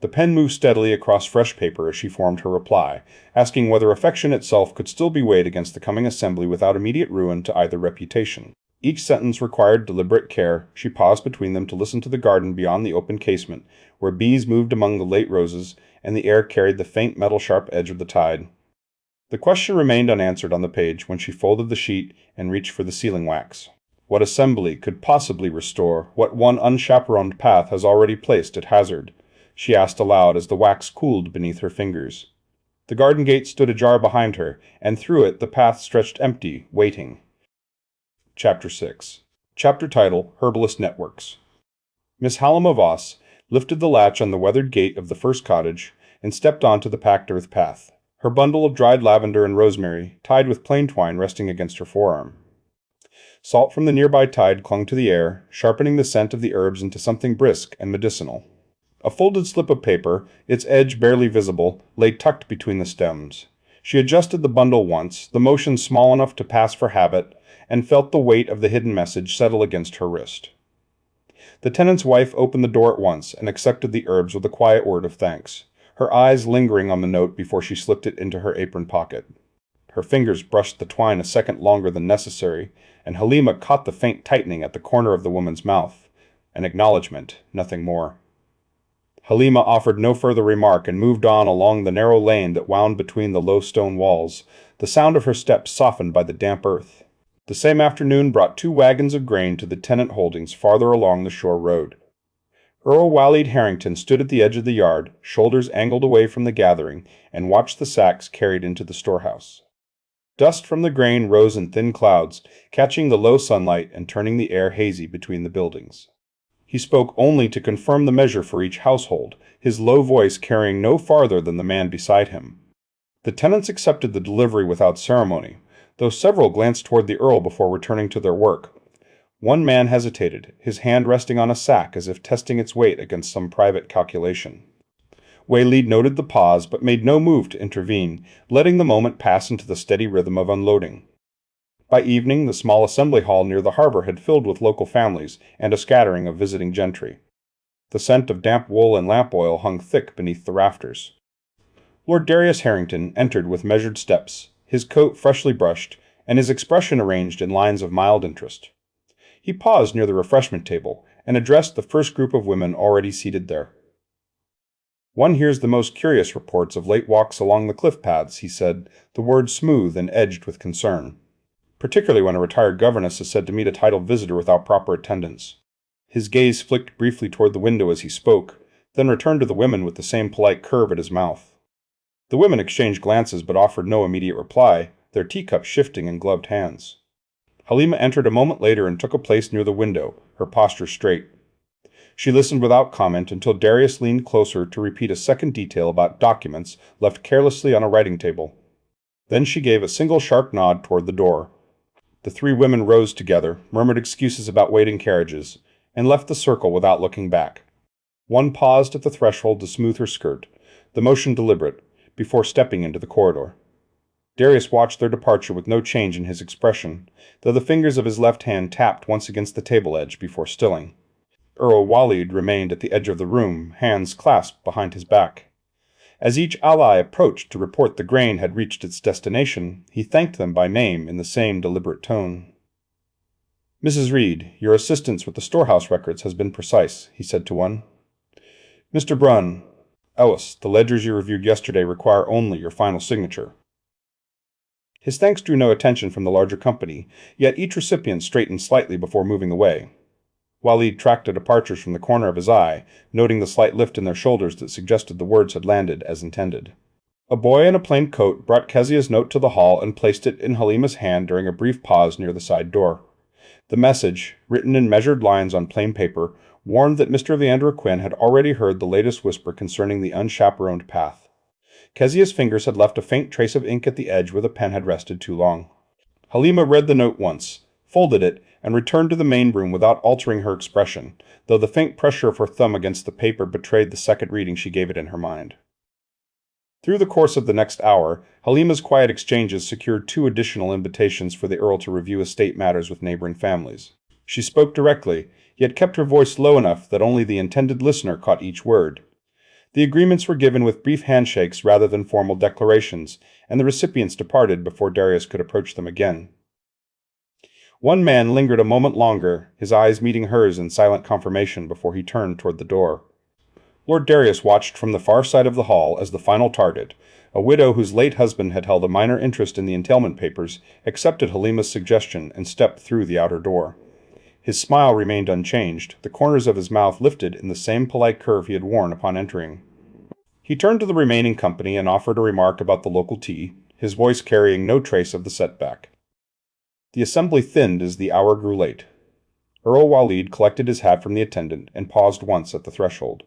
The pen moved steadily across fresh paper as she formed her reply, asking whether affection itself could still be weighed against the coming assembly without immediate ruin to either reputation. Each sentence required deliberate care. She paused between them to listen to the garden beyond the open casement, where bees moved among the late roses, and the air carried the faint metal-sharp edge of the tide. The question remained unanswered on the page when she folded the sheet and reached for the sealing wax. What assembly could possibly restore what one unchaperoned path has already placed at hazard? She asked aloud as the wax cooled beneath her fingers. The garden gate stood ajar behind her, and through it the path stretched empty, waiting. Chapter 6. Chapter title, Herbalist Networks. Miss Halima Voss lifted the latch on the weathered gate of the first cottage and stepped onto the packed earth path, her bundle of dried lavender and rosemary tied with plain twine resting against her forearm. Salt from the nearby tide clung to the air, sharpening the scent of the herbs into something brisk and medicinal. A folded slip of paper, its edge barely visible, lay tucked between the stems. She adjusted the bundle once, the motion small enough to pass for habit, and felt the weight of the hidden message settle against her wrist. The tenant's wife opened the door at once and accepted the herbs with a quiet word of thanks, her eyes lingering on the note before she slipped it into her apron pocket. Her fingers brushed the twine a second longer than necessary, and Halima caught the faint tightening at the corner of the woman's mouth. An acknowledgement, nothing more. Halima offered no further remark and moved on along the narrow lane that wound between the low stone walls, the sound of her steps softened by the damp earth. The same afternoon brought 2 wagons of grain to the tenant holdings farther along the shore road. Earl Waleed Harrington stood at the edge of the yard, shoulders angled away from the gathering, and watched the sacks carried into the storehouse. Dust from the grain rose in thin clouds, catching the low sunlight and turning the air hazy between the buildings. He spoke only to confirm the measure for each household, his low voice carrying no farther than the man beside him. The tenants accepted the delivery without ceremony, though several glanced toward the Earl before returning to their work. One man hesitated, his hand resting on a sack as if testing its weight against some private calculation. Waleed noted the pause but made no move to intervene, letting the moment pass into the steady rhythm of unloading. By evening, the small assembly hall near the harbor had filled with local families and a scattering of visiting gentry. The scent of damp wool and lamp oil hung thick beneath the rafters. Lord Darius Harrington entered with measured steps, his coat freshly brushed, and his expression arranged in lines of mild interest. He paused near the refreshment table and addressed the first group of women already seated there. "One hears the most curious reports of late walks along the cliff paths," he said, the words smooth and edged with concern. "Particularly when a retired governess is said to meet a titled visitor without proper attendance." His gaze flicked briefly toward the window as he spoke, then returned to the women with the same polite curve at his mouth. The women exchanged glances but offered no immediate reply, their teacups shifting in gloved hands. Halima entered a moment later and took a place near the window, her posture straight. She listened without comment until Darius leaned closer to repeat a second detail about documents left carelessly on a writing table. Then she gave a single sharp nod toward the door. The 3 women rose together, murmured excuses about waiting carriages, and left the circle without looking back. One paused at the threshold to smooth her skirt, the motion deliberate, before stepping into the corridor. Darius watched their departure with no change in his expression, though the fingers of his left hand tapped once against the table edge before stilling. Earl Waleed remained at the edge of the room, hands clasped behind his back. As each ally approached to report the grain had reached its destination, he thanked them by name in the same deliberate tone. "Mrs. Reed, your assistance with the storehouse records has been precise," he said to one. "Mr. Brunn, Ellis, the ledgers you reviewed yesterday require only your final signature." His thanks drew no attention from the larger company, yet each recipient straightened slightly before moving away. Waleed tracked the departures from the corner of his eye, noting the slight lift in their shoulders that suggested the words had landed as intended. A boy in a plain coat brought Kezia's note to the hall and placed it in Halima's hand during a brief pause near the side door. The message, written in measured lines on plain paper, warned that Mr. Leandro Quinn had already heard the latest whisper concerning the unchaperoned path. Kezia's fingers had left a faint trace of ink at the edge where the pen had rested too long. Halima read the note once, folded it, and returned to the main room without altering her expression, though the faint pressure of her thumb against the paper betrayed the second reading she gave it in her mind. Through the course of the next hour, Halima's quiet exchanges secured 2 additional invitations for the Earl to review estate matters with neighboring families. She spoke directly, yet kept her voice low enough that only the intended listener caught each word. The agreements were given with brief handshakes rather than formal declarations, and the recipients departed before Darius could approach them again. One man lingered a moment longer, his eyes meeting hers in silent confirmation before he turned toward the door. Lord Darius watched from the far side of the hall as the final target, a widow whose late husband had held a minor interest in the entailment papers, accepted Halima's suggestion and stepped through the outer door. His smile remained unchanged, the corners of his mouth lifted in the same polite curve he had worn upon entering. He turned to the remaining company and offered a remark about the local tea, his voice carrying no trace of the setback. The assembly thinned as the hour grew late. Earl Walid collected his hat from the attendant and paused once at the threshold.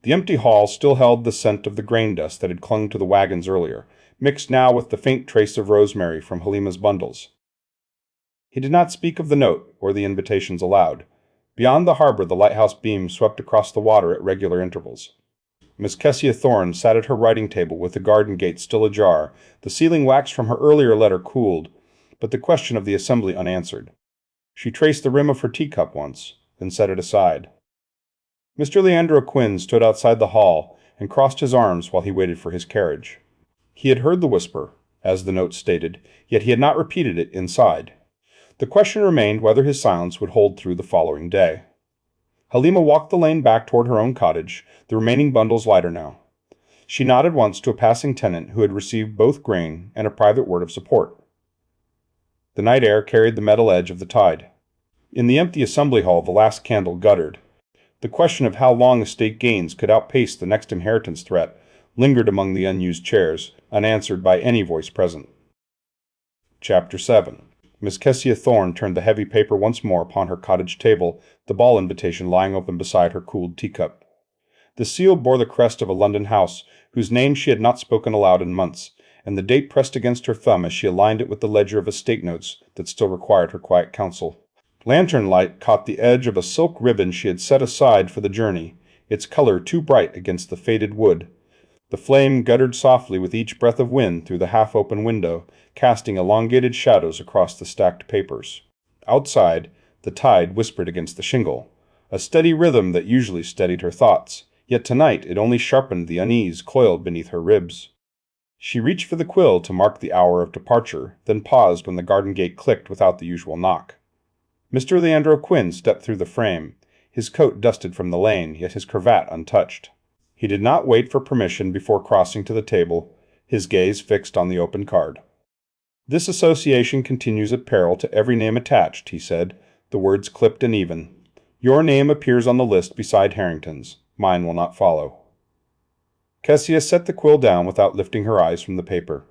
The empty hall still held the scent of the grain dust that had clung to the wagons earlier, mixed now with the faint trace of rosemary from Halima's bundles. He did not speak of the note or the invitations aloud. Beyond the harbor, the lighthouse beam swept across the water at regular intervals. Miss Clara Thorne sat at her writing table with the garden gate still ajar. The sealing wax from her earlier letter cooled, but the question of the assembly unanswered. She traced the rim of her teacup once, then set it aside. Mr. Leandro Quinn stood outside the hall and crossed his arms while he waited for his carriage. He had heard the whisper, as the note stated, yet he had not repeated it inside. The question remained whether his silence would hold through the following day. Halima walked the lane back toward her own cottage, the remaining bundles lighter now. She nodded once to a passing tenant who had received both grain and a private word of support. The night air carried the metal edge of the tide. In the empty assembly hall, the last candle guttered. The question of how long estate gains could outpace the next inheritance threat lingered among the unused chairs, unanswered by any voice present. Chapter 7. Miss Clara Thorne turned the heavy paper once more upon her cottage table, the ball invitation lying open beside her cooled teacup. The seal bore the crest of a London house, whose name she had not spoken aloud in months, and the date pressed against her thumb as she aligned it with the ledger of estate notes that still required her quiet counsel. Lantern light caught the edge of a silk ribbon she had set aside for the journey, its color too bright against the faded wood. The flame guttered softly with each breath of wind through the half-open window, casting elongated shadows across the stacked papers. Outside, the tide whispered against the shingle, a steady rhythm that usually steadied her thoughts, yet tonight it only sharpened the unease coiled beneath her ribs. She reached for the quill to mark the hour of departure, then paused when the garden gate clicked without the usual knock. Mr. Leandro Quinn stepped through the frame, his coat dusted from the lane, yet his cravat untouched. He did not wait for permission before crossing to the table, his gaze fixed on the open card. "This association continues at peril to every name attached," he said, the words clipped and even. "Your name appears on the list beside Harrington's. Mine will not follow." Kessia set the quill down without lifting her eyes from the paper.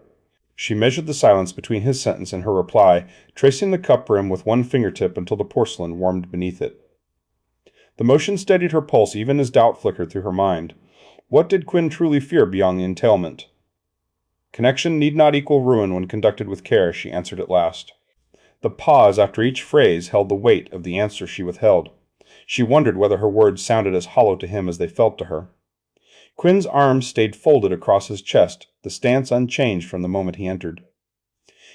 She measured the silence between his sentence and her reply, tracing the cup rim with one fingertip until the porcelain warmed beneath it. The motion steadied her pulse even as doubt flickered through her mind. What did Quinn truly fear beyond the entailment? "Connection need not equal ruin when conducted with care," she answered at last. The pause after each phrase held the weight of the answer she withheld. She wondered whether her words sounded as hollow to him as they felt to her. Quinn's arms stayed folded across his chest, the stance unchanged from the moment he entered.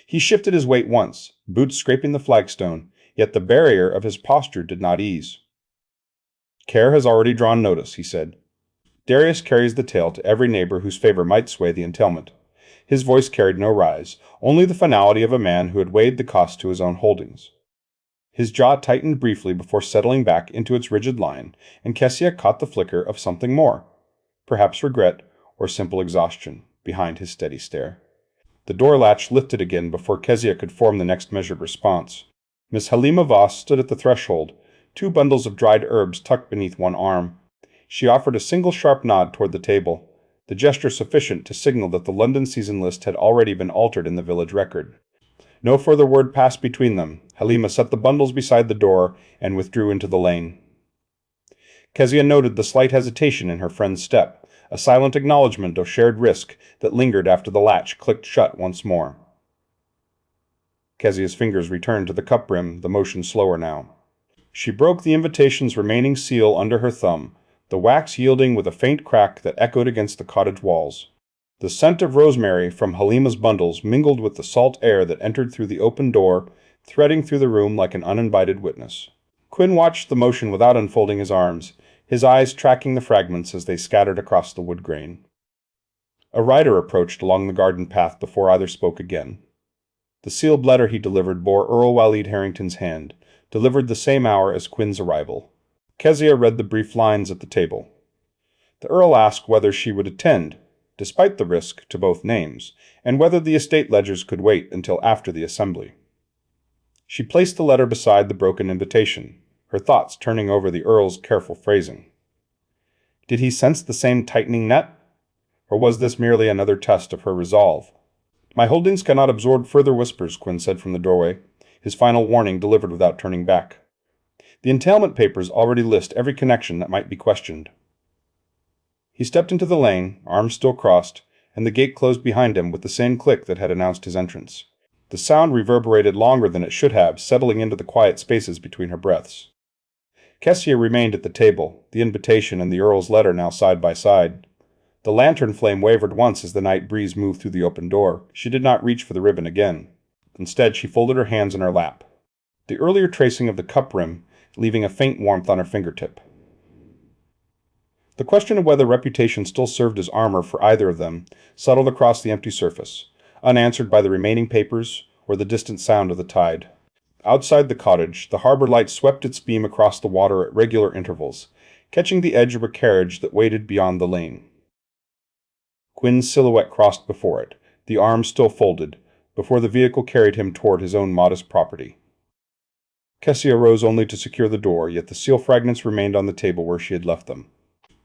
He shifted his weight once, boots scraping the flagstone, yet the barrier of his posture did not ease. "Care has already drawn notice," he said. "Darius carries the tale to every neighbor whose favor might sway the entailment." His voice carried no rise, only the finality of a man who had weighed the cost to his own holdings. His jaw tightened briefly before settling back into its rigid line, and Kessia caught the flicker of something more, perhaps regret or simple exhaustion, behind his steady stare. The door latch lifted again before Kezia could form the next measured response. Miss Halima Voss stood at the threshold, 2 bundles of dried herbs tucked beneath one arm. She offered a single sharp nod toward the table, the gesture sufficient to signal that the London season list had already been altered in the village record. No further word passed between them. Halima set the bundles beside the door and withdrew into the lane. Kezia noted the slight hesitation in her friend's step, a silent acknowledgment of shared risk that lingered after the latch clicked shut once more. Kezia's fingers returned to the cup rim, the motion slower now. She broke the invitation's remaining seal under her thumb, the wax yielding with a faint crack that echoed against the cottage walls. The scent of rosemary from Halima's bundles mingled with the salt air that entered through the open door, threading through the room like an uninvited witness. Quinn watched the motion without unfolding his arms, his eyes tracking the fragments as they scattered across the wood grain. A rider approached along the garden path before either spoke again. The sealed letter he delivered bore Earl Waleed Harrington's hand, delivered the same hour as Quinn's arrival. Kezia read the brief lines at the table. The Earl asked whether she would attend, despite the risk to both names, and whether the estate ledgers could wait until after the assembly. She placed the letter beside the broken invitation, her thoughts turning over the Earl's careful phrasing. Did he sense the same tightening net? Or was this merely another test of her resolve? My holdings cannot absorb further whispers, Quinn said from the doorway, his final warning delivered without turning back. The entailment papers already list every connection that might be questioned. He stepped into the lane, arms still crossed, and the gate closed behind him with the same click that had announced his entrance. The sound reverberated longer than it should have, settling into the quiet spaces between her breaths. Kezia remained at the table, the invitation and the Earl's letter now side by side. The lantern flame wavered once as the night breeze moved through the open door. She did not reach for the ribbon again. Instead, she folded her hands in her lap, the earlier tracing of the cup rim leaving a faint warmth on her fingertip. The question of whether reputation still served as armor for either of them settled across the empty surface, unanswered by the remaining papers or the distant sound of the tide. Outside the cottage, the harbor light swept its beam across the water at regular intervals, catching the edge of a carriage that waited beyond the lane. Quinn's silhouette crossed before it, the arms still folded, before the vehicle carried him toward his own modest property. Kezia rose only to secure the door, yet the seal fragments remained on the table where she had left them.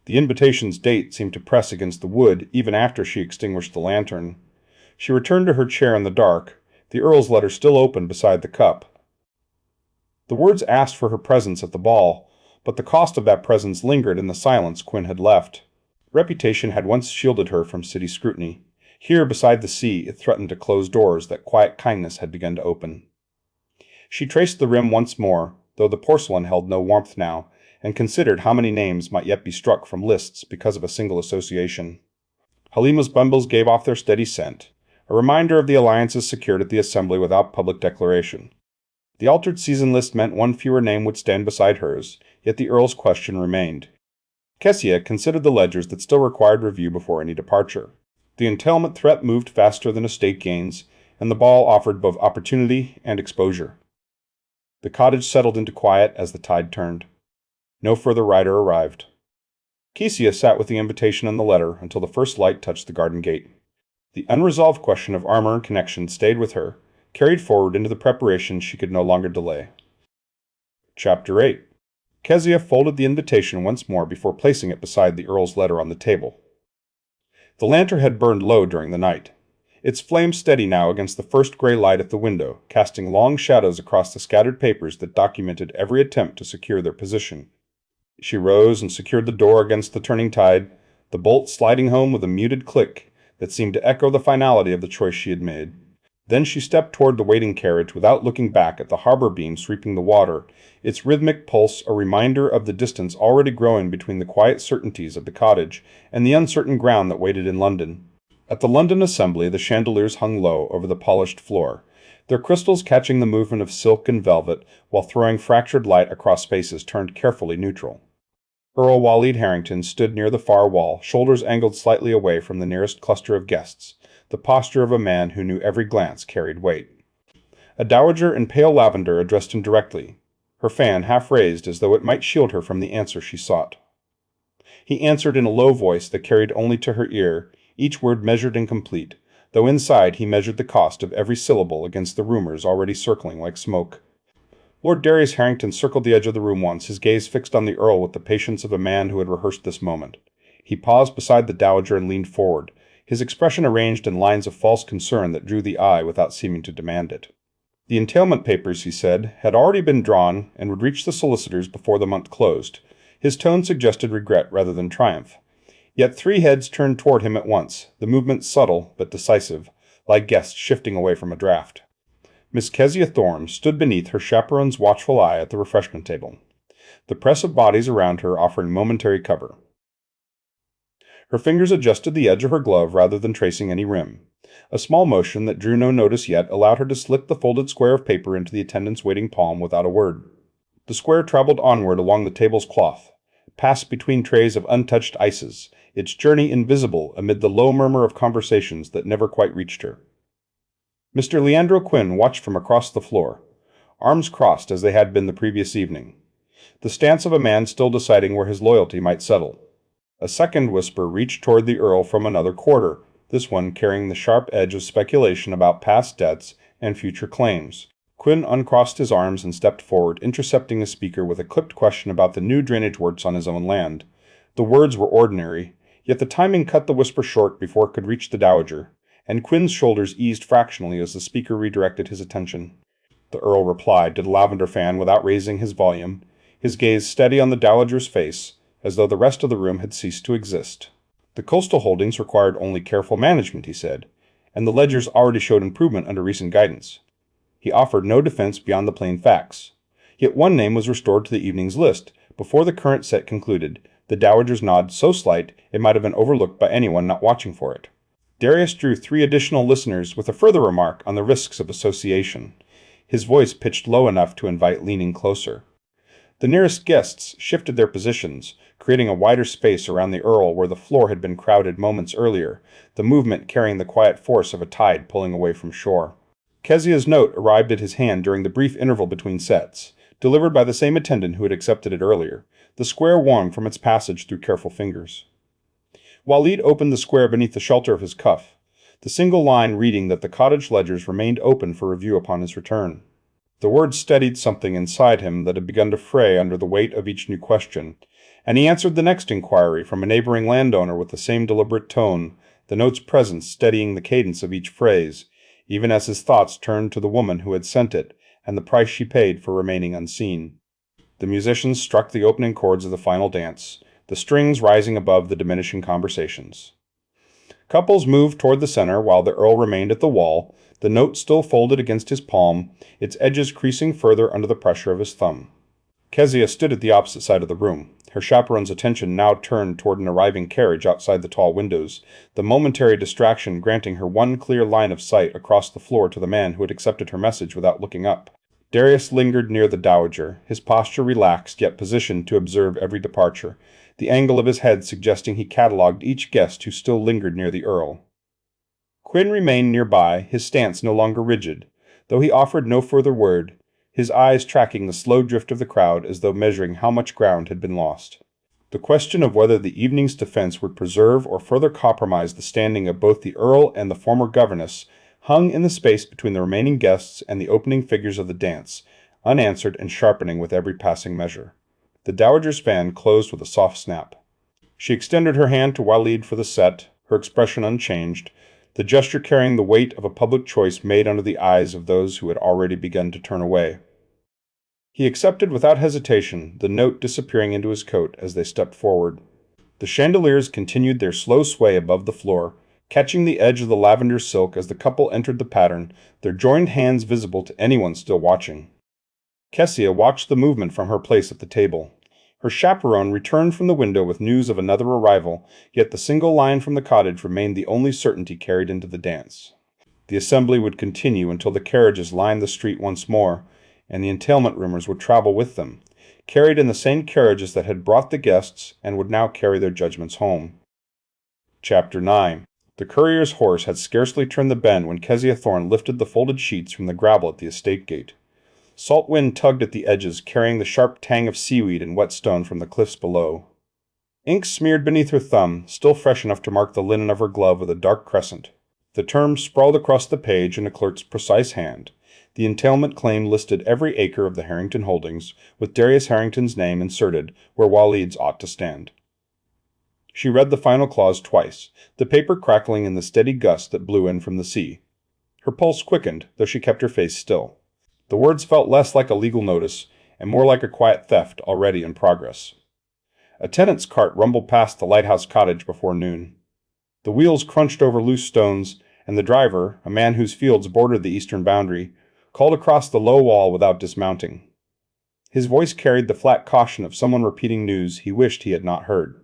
The invitation's date seemed to press against the wood even after she extinguished the lantern. She returned to her chair in the dark, the Earl's letter still open beside the cup. The words asked for her presence at the ball, but the cost of that presence lingered in the silence Quinn had left. Reputation had once shielded her from city scrutiny. Here, beside the sea, it threatened to close doors that quiet kindness had begun to open. She traced the rim once more, though the porcelain held no warmth now, and considered how many names might yet be struck from lists because of a single association. Halima's bundles gave off their steady scent, a reminder of the alliances secured at the assembly without public declaration. The altered season list meant one fewer name would stand beside hers, yet the Earl's question remained. Kezia considered the ledgers that still required review before any departure. The entailment threat moved faster than estate gains, and the ball offered both opportunity and exposure. The cottage settled into quiet as the tide turned. No further rider arrived. Kezia sat with the invitation and the letter until the first light touched the garden gate. The unresolved question of armor and connection stayed with her, carried forward into the preparations she could no longer delay. Chapter 8. Kezia folded the invitation once more before placing it beside the Earl's letter on the table. The lantern had burned low during the night, its flame steady now against the first gray light at the window, casting long shadows across the scattered papers that documented every attempt to secure their position. She rose and secured the door against the turning tide, the bolt sliding home with a muted click that seemed to echo the finality of the choice she had made. Then she stepped toward the waiting carriage without looking back at the harbor beam sweeping the water, its rhythmic pulse a reminder of the distance already growing between the quiet certainties of the cottage and the uncertain ground that waited in London. At the London Assembly, the chandeliers hung low over the polished floor, their crystals catching the movement of silk and velvet while throwing fractured light across spaces turned carefully neutral. Earl Waleed Harrington stood near the far wall, shoulders angled slightly away from the nearest cluster of guests, the posture of a man who knew every glance carried weight. A dowager in pale lavender addressed him directly, her fan half raised as though it might shield her from the answer she sought. He answered in a low voice that carried only to her ear, each word measured and complete, though inside he measured the cost of every syllable against the rumors already circling like smoke. Lord Darius Harrington circled the edge of the room once, his gaze fixed on the Earl with the patience of a man who had rehearsed this moment. He paused beside the dowager and leaned forward, his expression arranged in lines of false concern that drew the eye without seeming to demand it. The entailment papers, he said, had already been drawn and would reach the solicitors before the month closed. His tone suggested regret rather than triumph. Yet 3 heads turned toward him at once, the movement subtle but decisive, like guests shifting away from a draft. Miss Kezia Thorne stood beneath her chaperone's watchful eye at the refreshment table, the press of bodies around her offering momentary cover. Her fingers adjusted the edge of her glove rather than tracing any rim. A small motion that drew no notice yet allowed her to slip the folded square of paper into the attendant's waiting palm without a word. The square traveled onward along the table's cloth, passed between trays of untouched ices, its journey invisible amid the low murmur of conversations that never quite reached her. Mr. Leandro Quinn watched from across the floor, arms crossed as they had been the previous evening, the stance of a man still deciding where his loyalty might settle. A second whisper reached toward the Earl from another quarter, this one carrying the sharp edge of speculation about past debts and future claims. Quinn uncrossed his arms and stepped forward, intercepting the speaker with a clipped question about the new drainage works on his own land. The words were ordinary, yet the timing cut the whisper short before it could reach the dowager, and Quinn's shoulders eased fractionally as the speaker redirected his attention. The Earl replied to the lavender fan without raising his volume, his gaze steady on the dowager's face, as though the rest of the room had ceased to exist. The coastal holdings required only careful management, he said, and the ledgers already showed improvement under recent guidance. He offered no defense beyond the plain facts. Yet one name was restored to the evening's list before the current set concluded, the dowager's nod so slight it might have been overlooked by anyone not watching for it. Darius drew 3 additional listeners with a further remark on the risks of association, his voice pitched low enough to invite leaning closer. The nearest guests shifted their positions, creating a wider space around the Earl where the floor had been crowded moments earlier, the movement carrying the quiet force of a tide pulling away from shore. Kezia's note arrived at his hand during the brief interval between sets, delivered by the same attendant who had accepted it earlier, the square warm from its passage through careful fingers. Waleed opened the square beneath the shelter of his cuff, the single line reading that the cottage ledgers remained open for review upon his return. The words steadied something inside him that had begun to fray under the weight of each new question, and he answered the next inquiry from a neighboring landowner with the same deliberate tone, the note's presence steadying the cadence of each phrase, even as his thoughts turned to the woman who had sent it and the price she paid for remaining unseen. The musicians struck the opening chords of the final dance, the strings rising above the diminishing conversations. Couples moved toward the center while the Earl remained at the wall, the note still folded against his palm, its edges creasing further under the pressure of his thumb. Kezia stood at the opposite side of the room, her chaperone's attention now turned toward an arriving carriage outside the tall windows, the momentary distraction granting her one clear line of sight across the floor to the man who had accepted her message without looking up. Darius lingered near the dowager, his posture relaxed yet positioned to observe every departure, the angle of his head suggesting he catalogued each guest who still lingered near the Earl. Quinn remained nearby, his stance no longer rigid, though he offered no further word, his eyes tracking the slow drift of the crowd as though measuring how much ground had been lost. The question of whether the evening's defense would preserve or further compromise the standing of both the Earl and the former governess hung in the space between the remaining guests and the opening figures of the dance, unanswered and sharpening with every passing measure. The dowager's fan closed with a soft snap. She extended her hand to Waleed for the set, her expression unchanged, the gesture carrying the weight of a public choice made under the eyes of those who had already begun to turn away. He accepted without hesitation, the note disappearing into his coat as they stepped forward. The chandeliers continued their slow sway above the floor, catching the edge of the lavender silk as the couple entered the pattern, their joined hands visible to anyone still watching. Kezia watched the movement from her place at the table. Her chaperone returned from the window with news of another arrival, yet the single line from the cottage remained the only certainty carried into the dance. The assembly would continue until the carriages lined the street once more, and the entailment rumors would travel with them, carried in the same carriages that had brought the guests and would now carry their judgments home. Chapter 9. The courier's horse had scarcely turned the bend when Kezia Thorne lifted the folded sheets from the gravel at the estate gate. Salt wind tugged at the edges, carrying the sharp tang of seaweed and whetstone from the cliffs below. Ink smeared beneath her thumb, still fresh enough to mark the linen of her glove with a dark crescent. The terms sprawled across the page in a clerk's precise hand. The entailment claim listed every acre of the Harrington holdings, with Darius Harrington's name inserted where Waleed's ought to stand. She read the final clause twice, the paper crackling in the steady gust that blew in from the sea. Her pulse quickened, though she kept her face still. The words felt less like a legal notice, and more like a quiet theft already in progress. A tenant's cart rumbled past the Lighthouse cottage before noon. The wheels crunched over loose stones, and the driver, a man whose fields bordered the eastern boundary, called across the low wall without dismounting. His voice carried the flat caution of someone repeating news he wished he had not heard.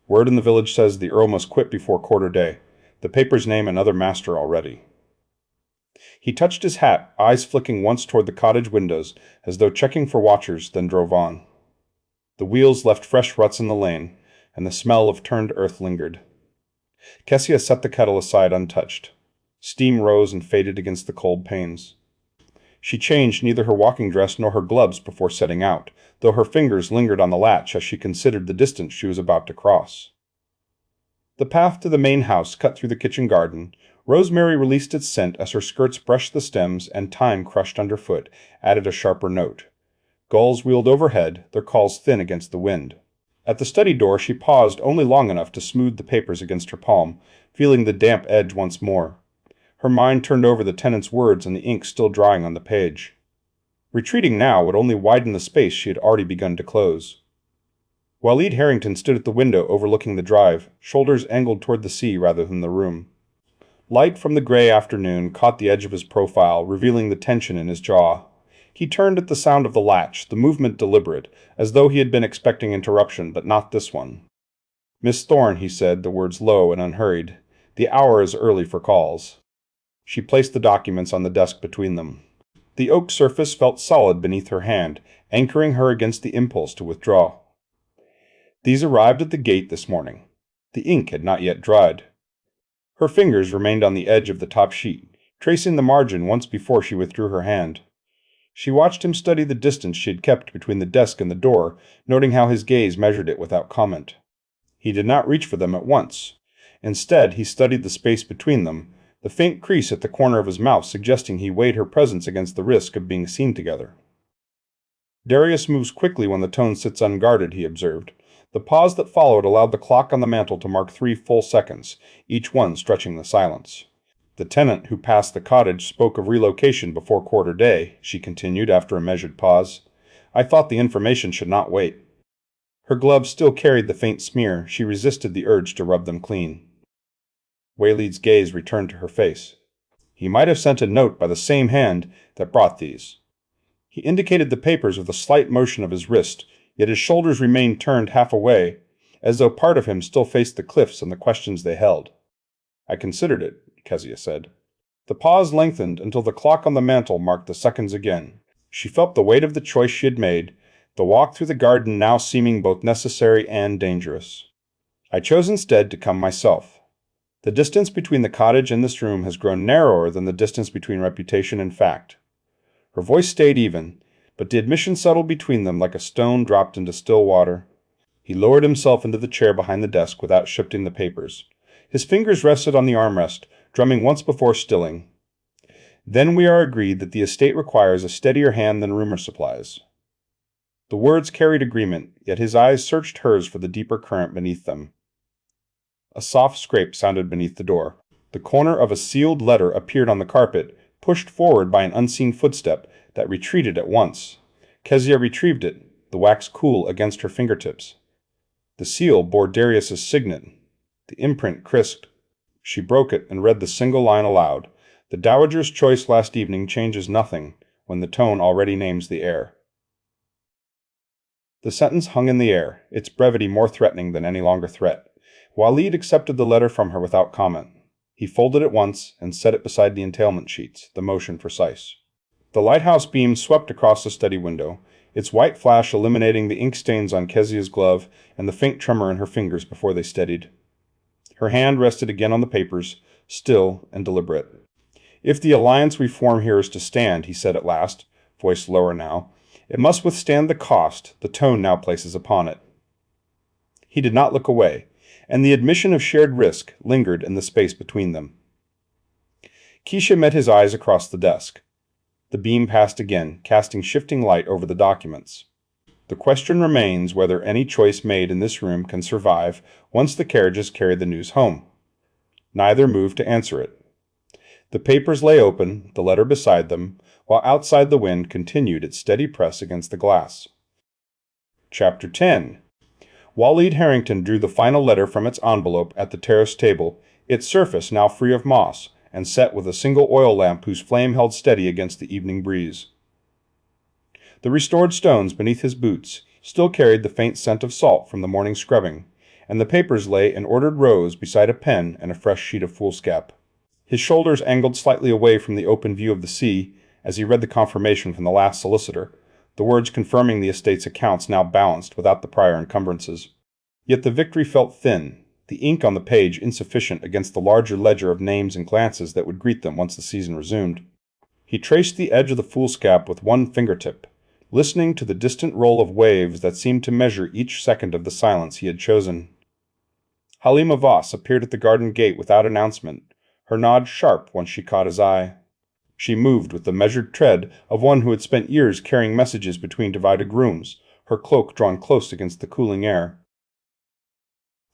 Word in the village says the Earl must quit before quarter day. The papers name another master already. He touched his hat, eyes flicking once toward the cottage windows, as though checking for watchers, then drove on. The wheels left fresh ruts in the lane, and the smell of turned earth lingered. Kessia set the kettle aside untouched. Steam rose and faded against the cold panes. She changed neither her walking dress nor her gloves before setting out, though her fingers lingered on the latch as she considered the distance she was about to cross. The path to the main house cut through the kitchen garden. Rosemary released its scent as her skirts brushed the stems and thyme crushed underfoot added a sharper note. Gulls wheeled overhead, their calls thin against the wind. At the study door she paused only long enough to smooth the papers against her palm, feeling the damp edge once more. Her mind turned over the tenant's words and the ink still drying on the page. Retreating now would only widen the space she had already begun to close. Waleed Harrington stood at the window overlooking the drive, shoulders angled toward the sea rather than the room. Light from the gray afternoon caught the edge of his profile, revealing the tension in his jaw. He turned at the sound of the latch, the movement deliberate, as though he had been expecting interruption, but not this one. "Miss Thorne," he said, the words low and unhurried. "The hour is early for calls." She placed the documents on the desk between them. The oak surface felt solid beneath her hand, anchoring her against the impulse to withdraw. These arrived at the gate this morning. The ink had not yet dried. Her fingers remained on the edge of the top sheet, tracing the margin once before she withdrew her hand. She watched him study the distance she had kept between the desk and the door, noting how his gaze measured it without comment. He did not reach for them at once. Instead, he studied the space between them, the faint crease at the corner of his mouth suggesting he weighed her presence against the risk of being seen together. "Darius moves quickly when the tone sits unguarded," he observed. The pause that followed allowed the clock on the mantel to mark 3 full seconds, each one stretching the silence. "The tenant who passed the cottage spoke of relocation before quarter day," she continued after a measured pause. "I thought the information should not wait." Her gloves still carried the faint smear. She resisted the urge to rub them clean. Waleed's gaze returned to her face. He might have sent a note by the same hand that brought these. He indicated the papers with a slight motion of his wrist, yet his shoulders remained turned half away, as though part of him still faced the cliffs and the questions they held. "I considered it," Kezia said. The pause lengthened until the clock on the mantel marked the seconds again. She felt the weight of the choice she had made, the walk through the garden now seeming both necessary and dangerous. "I chose instead to come myself. The distance between the cottage and this room has grown narrower than the distance between reputation and fact." Her voice stayed even, but the admission settled between them like a stone dropped into still water. He lowered himself into the chair behind the desk without shifting the papers. His fingers rested on the armrest, drumming once before stilling. "Then we are agreed that the estate requires a steadier hand than rumor supplies." The words carried agreement, yet his eyes searched hers for the deeper current beneath them. A soft scrape sounded beneath the door. The corner of a sealed letter appeared on the carpet, pushed forward by an unseen footstep that retreated at once. Kezia retrieved it, the wax cool against her fingertips. The seal bore Darius's signet. The imprint crisped. She broke it and read the single line aloud. "The Dowager's choice last evening changes nothing when the tone already names the heir." The sentence hung in the air, its brevity more threatening than any longer threat. Waleed accepted the letter from her without comment. He folded it once and set it beside the entailment sheets, the motion precise. The lighthouse beam swept across the study window, its white flash eliminating the ink stains on Kezia's glove and the faint tremor in her fingers before they steadied. Her hand rested again on the papers, still and deliberate. "If the alliance we form here is to stand," he said at last, voice lower now, "it must withstand the cost the tone now places upon it." He did not look away, and the admission of shared risk lingered in the space between them. Keisha met his eyes across the desk. The beam passed again, casting shifting light over the documents. "The question remains whether any choice made in this room can survive once the carriages carry the news home." Neither moved to answer it. The papers lay open, the letter beside them, while outside the wind continued its steady press against the glass. Chapter 10. Waleed Harrington drew the final letter from its envelope at the terrace table, its surface now free of moss, and set with a single oil lamp whose flame held steady against the evening breeze. The restored stones beneath his boots still carried the faint scent of salt from the morning scrubbing, and the papers lay in ordered rows beside a pen and a fresh sheet of foolscap. His shoulders angled slightly away from the open view of the sea as he read the confirmation from the last solicitor, the words confirming the estate's accounts now balanced without the prior encumbrances. Yet the victory felt thin, the ink on the page insufficient against the larger ledger of names and glances that would greet them once the season resumed. He traced the edge of the foolscap with one fingertip, listening to the distant roll of waves that seemed to measure each second of the silence he had chosen. Halima Voss appeared at the garden gate without announcement, her nod sharp once she caught his eye. She moved with the measured tread of one who had spent years carrying messages between divided rooms, her cloak drawn close against the cooling air.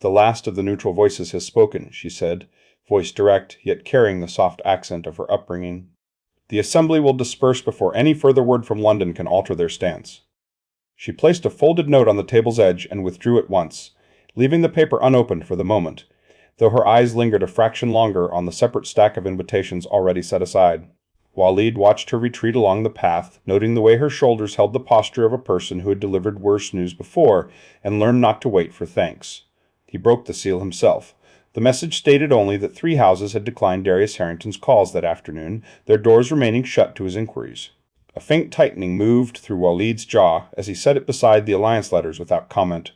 "The last of the neutral voices has spoken," she said, voice direct, yet carrying the soft accent of her upbringing. "The assembly will disperse before any further word from London can alter their stance." She placed a folded note on the table's edge and withdrew at once, leaving the paper unopened for the moment, though her eyes lingered a fraction longer on the separate stack of invitations already set aside. Walid watched her retreat along the path, noting the way her shoulders held the posture of a person who had delivered worse news before and learned not to wait for thanks. He broke the seal himself. The message stated only that 3 houses had declined Darius Harrington's calls that afternoon, their doors remaining shut to his inquiries. A faint tightening moved through Walid's jaw as he set it beside the alliance letters without comment.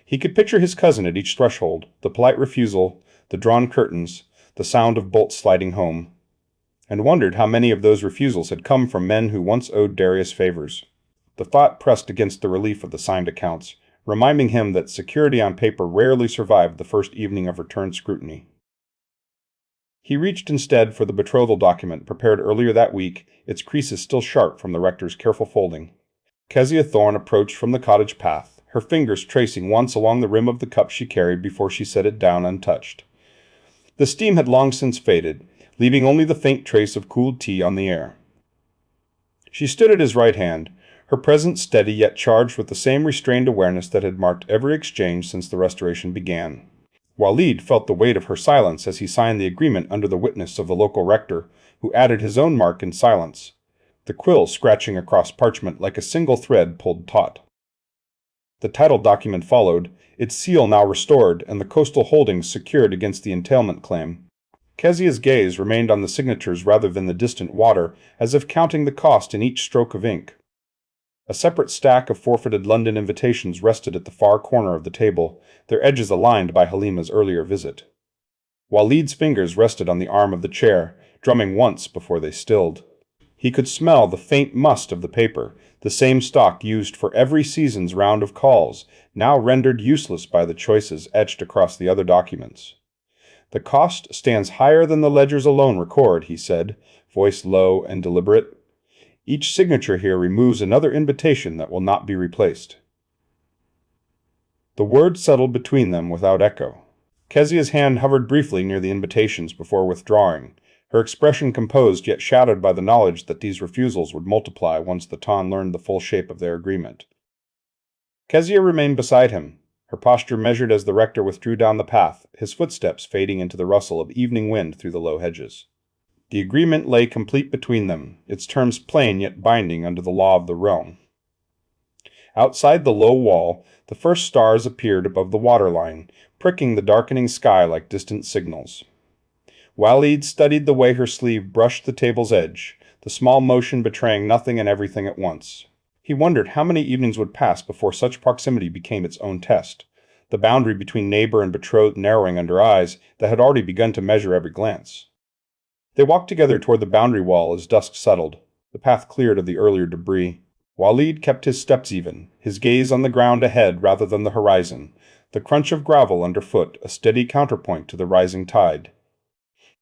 He could picture his cousin at each threshold, the polite refusal, the drawn curtains, the sound of bolts sliding home, and wondered how many of those refusals had come from men who once owed Darius favors. The thought pressed against the relief of the signed accounts, reminding him that security on paper rarely survived the first evening of returned scrutiny. He reached instead for the betrothal document prepared earlier that week, its creases still sharp from the rector's careful folding. Kezia Thorne approached from the cottage path, her fingers tracing once along the rim of the cup she carried before she set it down untouched. The steam had long since faded, leaving only the faint trace of cooled tea on the air. She stood at his right hand, her presence steady yet charged with the same restrained awareness that had marked every exchange since the Restoration began. Walid felt the weight of her silence as he signed the agreement under the witness of the local rector, who added his own mark in silence, the quill scratching across parchment like a single thread pulled taut. The title document followed, its seal now restored and the coastal holdings secured against the entailment claim. Kezia's gaze remained on the signatures rather than the distant water, as if counting the cost in each stroke of ink. A separate stack of forfeited London invitations rested at the far corner of the table, their edges aligned by Halima's earlier visit. Walid's fingers rested on the arm of the chair, drumming once before they stilled. He could smell the faint must of the paper, the same stock used for every season's round of calls, now rendered useless by the choices etched across the other documents. "The cost stands higher than the ledgers alone record," he said, voice low and deliberate. "Each signature here removes another invitation that will not be replaced." The words settled between them without echo. Kezia's hand hovered briefly near the invitations before withdrawing, her expression composed yet shadowed by the knowledge that these refusals would multiply once the Ton learned the full shape of their agreement. Kezia remained beside him, her posture measured as the rector withdrew down the path, his footsteps fading into the rustle of evening wind through the low hedges. The agreement lay complete between them, its terms plain yet binding under the law of the realm. Outside the low wall, the first stars appeared above the waterline, pricking the darkening sky like distant signals. Walid studied the way her sleeve brushed the table's edge, the small motion betraying nothing and everything at once. He wondered how many evenings would pass before such proximity became its own test, the boundary between neighbor and betrothed narrowing under eyes that had already begun to measure every glance. They walked together toward the boundary wall as dusk settled, the path cleared of the earlier debris. Walid kept his steps even, his gaze on the ground ahead rather than the horizon, the crunch of gravel underfoot a steady counterpoint to the rising tide.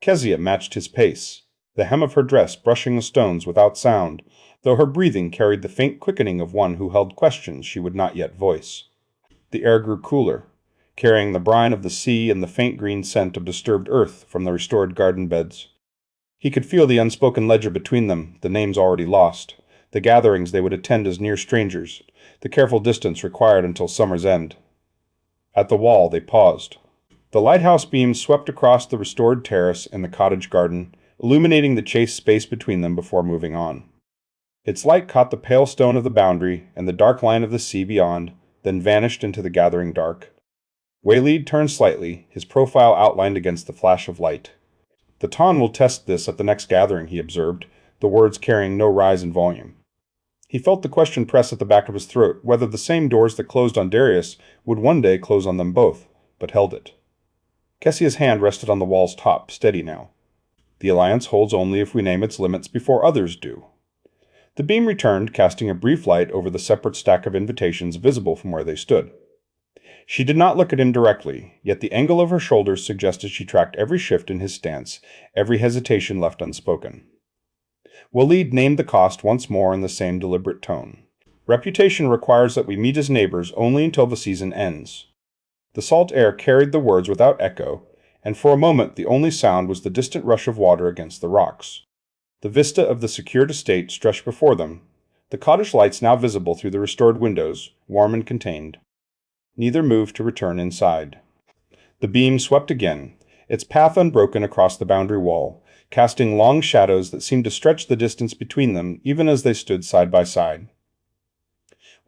Kezia matched his pace, the hem of her dress brushing the stones without sound, though her breathing carried the faint quickening of one who held questions she would not yet voice. The air grew cooler, carrying the brine of the sea and the faint green scent of disturbed earth from the restored garden beds. He could feel the unspoken ledger between them, the names already lost, the gatherings they would attend as near strangers, the careful distance required until summer's end. At the wall they paused. The lighthouse beams swept across the restored terrace and the cottage garden, illuminating the chaste space between them before moving on. Its light caught the pale stone of the boundary and the dark line of the sea beyond, then vanished into the gathering dark. Waleed turned slightly, his profile outlined against the flash of light. "The Ton will test this at the next gathering," he observed, the words carrying no rise in volume. He felt the question press at the back of his throat whether the same doors that closed on Darius would one day close on them both, but held it. Kessia's hand rested on the wall's top, steady now. "The alliance holds only if we name its limits before others do." The beam returned, casting a brief light over the separate stack of invitations visible from where they stood. She did not look at him directly, yet the angle of her shoulders suggested she tracked every shift in his stance, every hesitation left unspoken. Waleed named the cost once more in the same deliberate tone. "Reputation requires that we meet as neighbors only until the season ends." The salt air carried the words without echo, and for a moment the only sound was the distant rush of water against the rocks. The vista of the secured estate stretched before them, the cottage lights now visible through the restored windows, warm and contained. Neither moved to return inside. The beam swept again, its path unbroken across the boundary wall, casting long shadows that seemed to stretch the distance between them even as they stood side by side.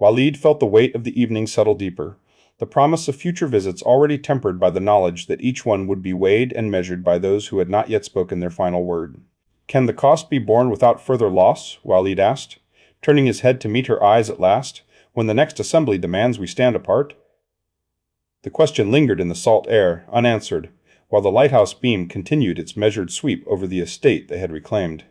Waleed felt the weight of the evening settle deeper, the promise of future visits already tempered by the knowledge that each one would be weighed and measured by those who had not yet spoken their final word. "Can the cost be borne without further loss?" Waleed asked, turning his head to meet her eyes at last, "when the next assembly demands we stand apart?" The question lingered in the salt air, unanswered, while the lighthouse beam continued its measured sweep over the estate they had reclaimed.